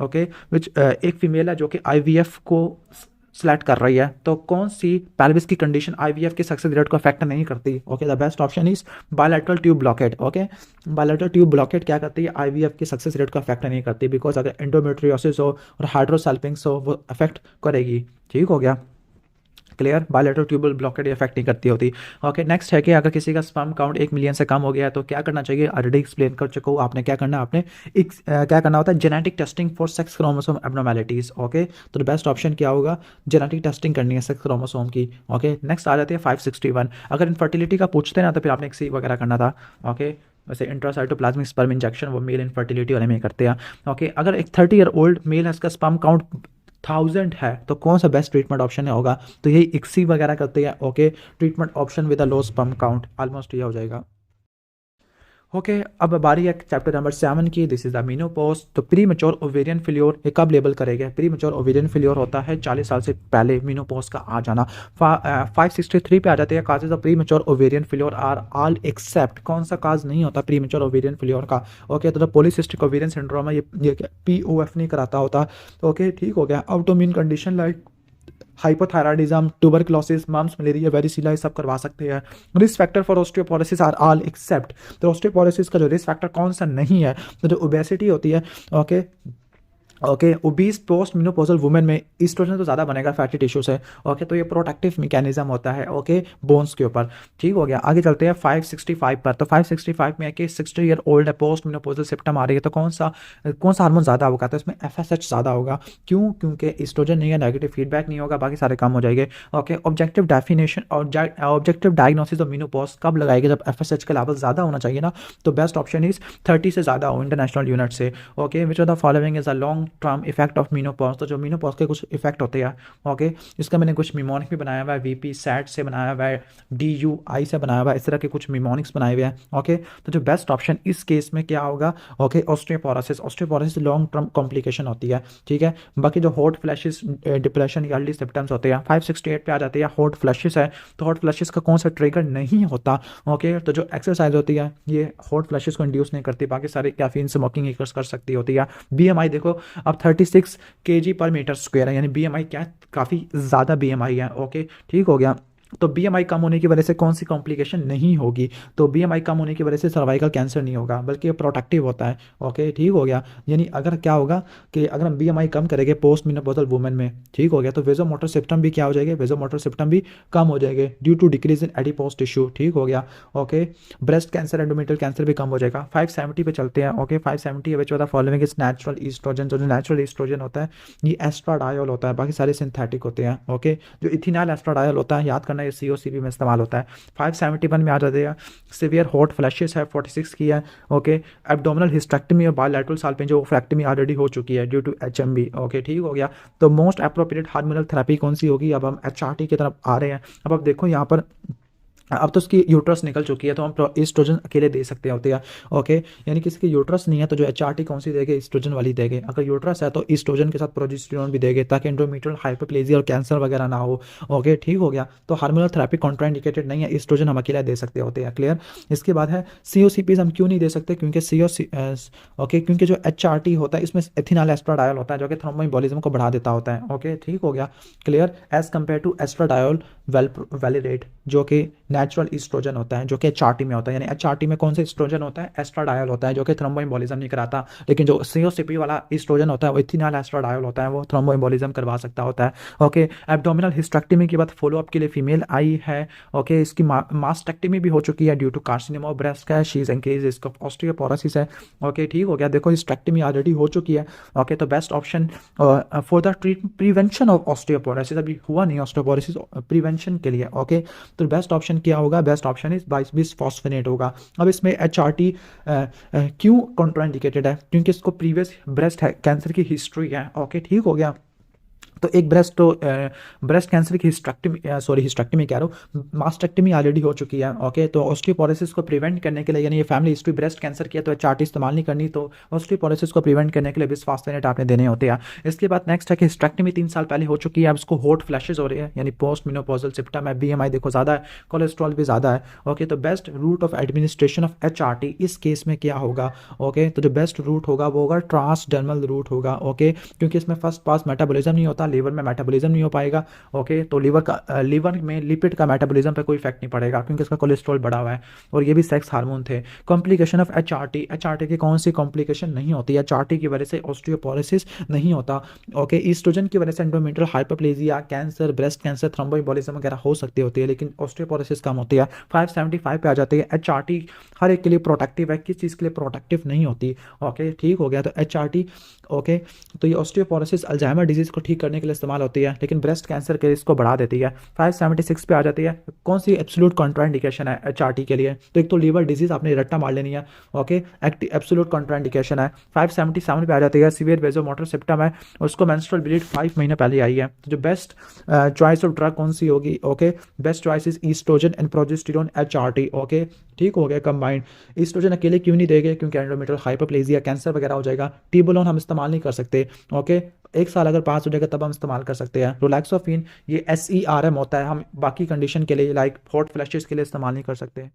ओके विच एक फीमेल है जो कि आईवीएफ को सेलेक्ट कर रही है, तो कौन सी पेल्विस की कंडीशन आईवीएफ की सक्सेस रेट को अफेक्ट नहीं करती okay, the best option is bilateral tube blockage okay. Bilateral tube blockage क्या करती है, आईवीएफ की सक्सेस रेट को अफेक्ट नहीं करती, बिकॉज अगर एंडोमेट्रियोसिस हो और हाइड्रोसल्फिंग्स हो वो अफेक्ट करेगी, ठीक हो गया clear. Bilateral tubal blockage effect नहीं करती होती ओके। नेक्स्ट है कि अगर किसी का स्पर्म काउंट 1 मिलियन से कम हो गया है तो क्या करना चाहिए, ऑलरेडी एक्सप्लेन कर चुका हूँ आपने क्या करना है, आपने क्या करना होता है, genetic testing for sex chromosome abnormalities okay. तो बेस्ट ऑप्शन क्या होगा, जेनेटिक टेस्टिंग करनी है सेक्स क्रोमोसोम की ओके। नेक्स्ट आ जाती है 561, अगर इनफर्टिलिटी का पूछते हैं ना तो फिर आपने एक्सी वगैरह करना था ओके। वैसे इंट्रासाइटोप्लाज्मिक स्पर्म इंजेक्शन वो मेल इनफर्टिलिटी वाले में करते हैं ओके। अगर एक 30 ईयर ओल्ड मेल है, इसका स्पर्म काउंट 1000 है तो कौन सा बेस्ट ट्रीटमेंट ऑप्शन होगा, तो यही इक्सी वगैरह करते हैं okay. Treatment option with a low sperm count, almost ये हो जाएगा ओके। अब बारी है चैप्टर नंबर 7 की, दिस इज द मेनोपॉज। तो प्री मेच्योर ओवेरियन फेल्योर ये कब लेबल करेंगे, प्री मेच्योर ओवेरियन फेल्योर होता है 40 साल से पहले मेनोपॉज का आ जाना। 563 पे आ जाते हैं, causes of premature ovarian failure are all except, कौन सा काज नहीं होता प्री मेच्योर ओवेरियन फेल्योर का ओके। तो पॉलीसिस्टिक ओवेरियन सिंड्रोम है, ये POF नहीं कराता होता ओके, ठीक हो गया। Autoimmune condition like hypothyroidism, tuberculosis, mumps, malaria, varicella ये सब करवा सकते हैं। Risk factor for osteoporosis are all except, तो ऑस्टियोपोरोसिस का जो रिस्क फैक्टर कौन सा नहीं है, तो जो ओबेसिटी होती है okay okay. Obese post menopausal women में ईस्ट्रोजन तो ज़्यादा बनेगा फैटी टिश्यू से ओके, तो ये प्रोटेक्टिव मैकेनिज्म होता है ओके बोन्स के ऊपर, ठीक हो गया। आगे चलते हैं 565 पर, तो 565 में है कि 60 ईयर ओल्ड है, पोस्ट मेनोपॉजल सिम्टम आ रही है, तो कौन सा हार्मोन ज़्यादा होगा, तो इसमें FSH ज़्यादा होगा, क्यों, क्योंकि ईस्ट्रोजन नहीं है, नेगेटिव फीडबैक नहीं होगा, बाकी सारे काम हो जाएंगे okay. Objective definition objective diagnosis of menopause कब लगाएगी, जब FSH का लेवल ज़्यादा होना चाहिए ना, तो बेस्ट ऑप्शन इज 30 से ज़्यादा हो इंटरनेशनल यूनिट से okay. Which of the following is a long term effect of menopause, तो जो मेनोपॉज के कुछ इफेक्ट होते हैं ओके, इसका मैंने कुछ मिमोनिक भी बनाया हुआ है, VP सैट से बनाया हुआ है, DUI से बनाया हुआ है, इस तरह के कुछ मिमोनिक्स बनाए हुए हैं ओके। तो जो बेस्ट ऑप्शन इस केस में क्या होगा okay, osteoporosis long term complication होती है, ठीक है। बाकी जो हॉट फ्लैशेस, डिप्रेशन या अर्ली सिम्टम्स होते हैं, 568 पे आ जाते हैं, हॉट फ्लैशेस है, तो हॉट फ्लैशेस का कौन सा ट्रिगर नहीं होता ओके। तो जो एक्सरसाइज होती है ये हॉट फ्लैशेस को इंड्यूस नहीं करती, बाकी सारे कैफीन स्मोकिंग कर सकती होती है। BMI देखो अब 36 kg पर मीटर स्क्वायर है, यानी BMI क्या काफ़ी ज़्यादा BMI है ओके, ठीक हो गया। तो BMI कम होने की वजह से कौन सी कॉम्प्लिकेशन नहीं होगी, तो BMI कम होने की वजह से सर्वाइकल कैंसर नहीं होगा, बल्कि ये प्रोटेक्टिव होता है ओके, ठीक हो गया। यानी अगर क्या होगा कि अगर हम BMI कम करेंगे पोस्ट मेनोपॉजल वुमेन में, ठीक हो गया, तो वेजोमोटर सिस्टम भी क्या हो जाएगा, वेजोमोटर सिस्टम भी कम हो जाएंगे due to decrease in adipose tissue, ठीक हो गया okay. Breast cancer, endometrial cancer भी कम हो जाएगा। 570 पे चलते हैं okay. 570 which of the following is natural oestrogen, जो नेचुरल ईस्ट्रोजन होता है ये एस्ट्राडायोल होता है, बाकी सारे सिंथेटिक होते हैं ओके। जो इथिनाइल एस्ट्राडायोल होता है, याद करना ये COCB में इस्तेमाल होता है। 571 में आ जाते हैं, सिवियर हॉट फ्लैशेस है, 46 की है ओके। एब्डोमिनल हिस्टेक्टमी और बायलैटरल साल्पिंजोफ्रेक्टमी ऑलरेडी हो चुकी है ड्यू टू HMB ओके, ठीक हो गया। तो मोस्ट अप्रोप्रिएट हार्मोनल थेरेपी कौन सी होगी, अब हम HRT की तरफ आ रहे हैं। अब देखो यहाँ पर अब तो उसकी यूट्रस निकल चुकी है, तो हम ईस्ट्रोजन अकेले दे सकते होते हैं ओके। यानी किसी की यूट्रस नहीं है तो जो HRT कौन सी देंगे, ईस्ट्रोजन वाली देंगे। अगर यूट्रस है तो ईस्ट्रोजन के साथ प्रोजेस्टेरोन भी देंगे, ताकि एंडोमेट्रियल हाइपरप्लेजिया और कैंसर वगैरह ना हो ओके, ठीक हो गया। तो हार्मोनल थेरेपी कॉन्ट्राइंडिकेटेड नहीं है, ईस्ट्रोजन हम अकेला दे सकते होते हैं, क्लियर। इसके बाद है COCPs हम क्यों नहीं दे सकते, क्योंकि ओके, क्योंकि जो HRT होता है इसमें एथिनाइल एस्ट्राडायोल होता है, जो कि थ्रोम्बोएम्बोलिज्म को बढ़ा देता होता है ओके, ठीक हो गया, clear. As compared to oestradiol valerate जो कि नेचुरल ईस्ट्रोजन होता है जो कि एचआरटी में होता है। यानी एचआरटी में कौन सा ईस्ट्रोजन होता है? एस्ट्राडायल होता है, जो कि थ्रोम्बोएम्बोलिज्म नहीं कराता। लेकिन जो सीओसीपी वाला ईस्ट्रोजन होता है वो इथेनॉल एस्ट्राडायल होता है, वो थ्रोम्बोएम्बोलिज्म करवा सकता होता है। ओके, एब्डोमिनल हिस्टेक्टमी के बाद फॉलोअप के लिए फीमेल आई है। ओके, इसकी मास्टेक्टमी भी हो चुकी है due to carcinoma of breast का, she is increase risk of osteoporosis है। ओके, ठीक हो गया। देखो हिस्टेक्टमी ऑलरेडी हो चुकी है। ओके, तो best option for the prevention of osteoporosis, अभी हुआ नहीं ऑस्टियोपोरोसिस, प्रिवेंशन के लिए। ओके, तो बेस्ट ऑप्शन क्या होगा? बेस्ट ऑप्शन इज बिसफॉस्फोनेट होगा। अब इसमें एचआरटी क्यों कॉन्ट्राइंडिकेटेड है? क्योंकि इसको प्रीवियस ब्रेस्ट कैंसर की हिस्ट्री है। ओके, ठीक हो गया। तो एक ब्रेस्ट कैंसर की हिस्टेक्टमी कह रहा हूँ, मास्टेक्टमी ऑलरेडी हो चुकी है। ओके, तो ऑस्टियोपोरोसिस को प्रिवेंट करने के लिए, यानी ये फैमिली हिस्ट्री ब्रेस्ट कैंसर की है तो एचआरटी इस्तेमाल नहीं करनी, तो ऑस्टियोपोरोसिस को प्रिवेंट करने के लिए बिसफॉस्फोनेट आपने देने होते हैं। इसके बाद नेक्स्ट है कि हिस्टेक्टमी 3 साल पहले हो चुकी है, अब उसको हॉट फ्लैशेज हो रहे हैं, यानी पोस्ट मेनोपॉजल सिम्पटम है, बीएमआई देखो ज़्यादा है, कोलेस्ट्रॉल भी ज़्यादा है। ओके, तो best route of administration of HRT इस केस में क्या होगा? ओके, तो जो बेस्ट रूट होगा वो होगा ट्रांसडर्मल रूट होगा। ओके, क्योंकि इसमें फर्स्ट पास मेटाबॉलिज्म नहीं होता, लीवर में मेटाबॉलिज्म नहीं हो पाएगा। ओके, तो लीवर में लिपिड का मेटाबॉलिज्म पे कोई इफेक्ट नहीं पड़ेगा क्योंकि इसका कोलेस्ट्रॉल बढ़ा हुआ है, और ये भी सेक्स हार्मोन थे। कॉम्प्लिकेशन ऑफ एचआरटी की कौन सी कॉम्प्लिकेशन नहीं होती? एचआरटी की वजह से ऑस्टियोपोरोसिस नहीं होता। ओके, ईस्ट्रोजन की वजह से endometrial hyperplasia, cancer, breast cancer, thromboembolism वगैरह हो सकती होती है, लेकिन ऑस्टियोपोरोसिस कम होती है। 575 पे आ जाती है। एचआरटी हर एक के लिए प्रोटेक्टिव है, किस चीज़ के लिए प्रोटेक्टिव नहीं होती? ओके, ठीक हो गया। तो एचआरटी, ओके, तो ये ऑस्टियोपोरोसिस अल्जाइमर डिजीज को ठीक करने के लिए इस्तेमाल होती है, लेकिन ब्रेस्ट कैंसर के रिस्क को बढ़ा देती है। 576 पे आ जाती है। कौन सी एब्सोल्यूट कॉन्ट्राइंडिकेशन है एचआरटी के लिए? तो एक तो लीवर डिजीज आपने रट्टा मार लेनी है। ओके, एब्सोल्यूट कॉन्ट्राइंडिकेशन है। 577 पे आ जाती है। सीवियर वेजोमोटर सिम्पटम है, उसको मेंस्ट्रुअल ब्लीड 5 महीने पहले आई है। तो जो बेस्ट चॉइस ऑफ ड्रग कौन सी होगी? Okay, best choice is oestrogen and progesterone HRT. Okay, ठीक हो गया कंबाइंड। ईस्ट्रोजन अकेले क्यों नहीं देंगे? क्योंकि एंडोमेट्रियल हाइपरप्लेजिया, कैंसर वगैरह हो जाएगा। टिबोलोन हम इस्तेमाल नहीं कर सकते। ओके, 1 साल अगर पास हो जाएगा तब हम इस्तेमाल कर सकते हैं। रिलैक्सोफिन ये SERM होता है, हम बाकी कंडीशन के लिए लाइक हॉट फ्लैशेस के लिए इस्तेमाल नहीं कर सकते।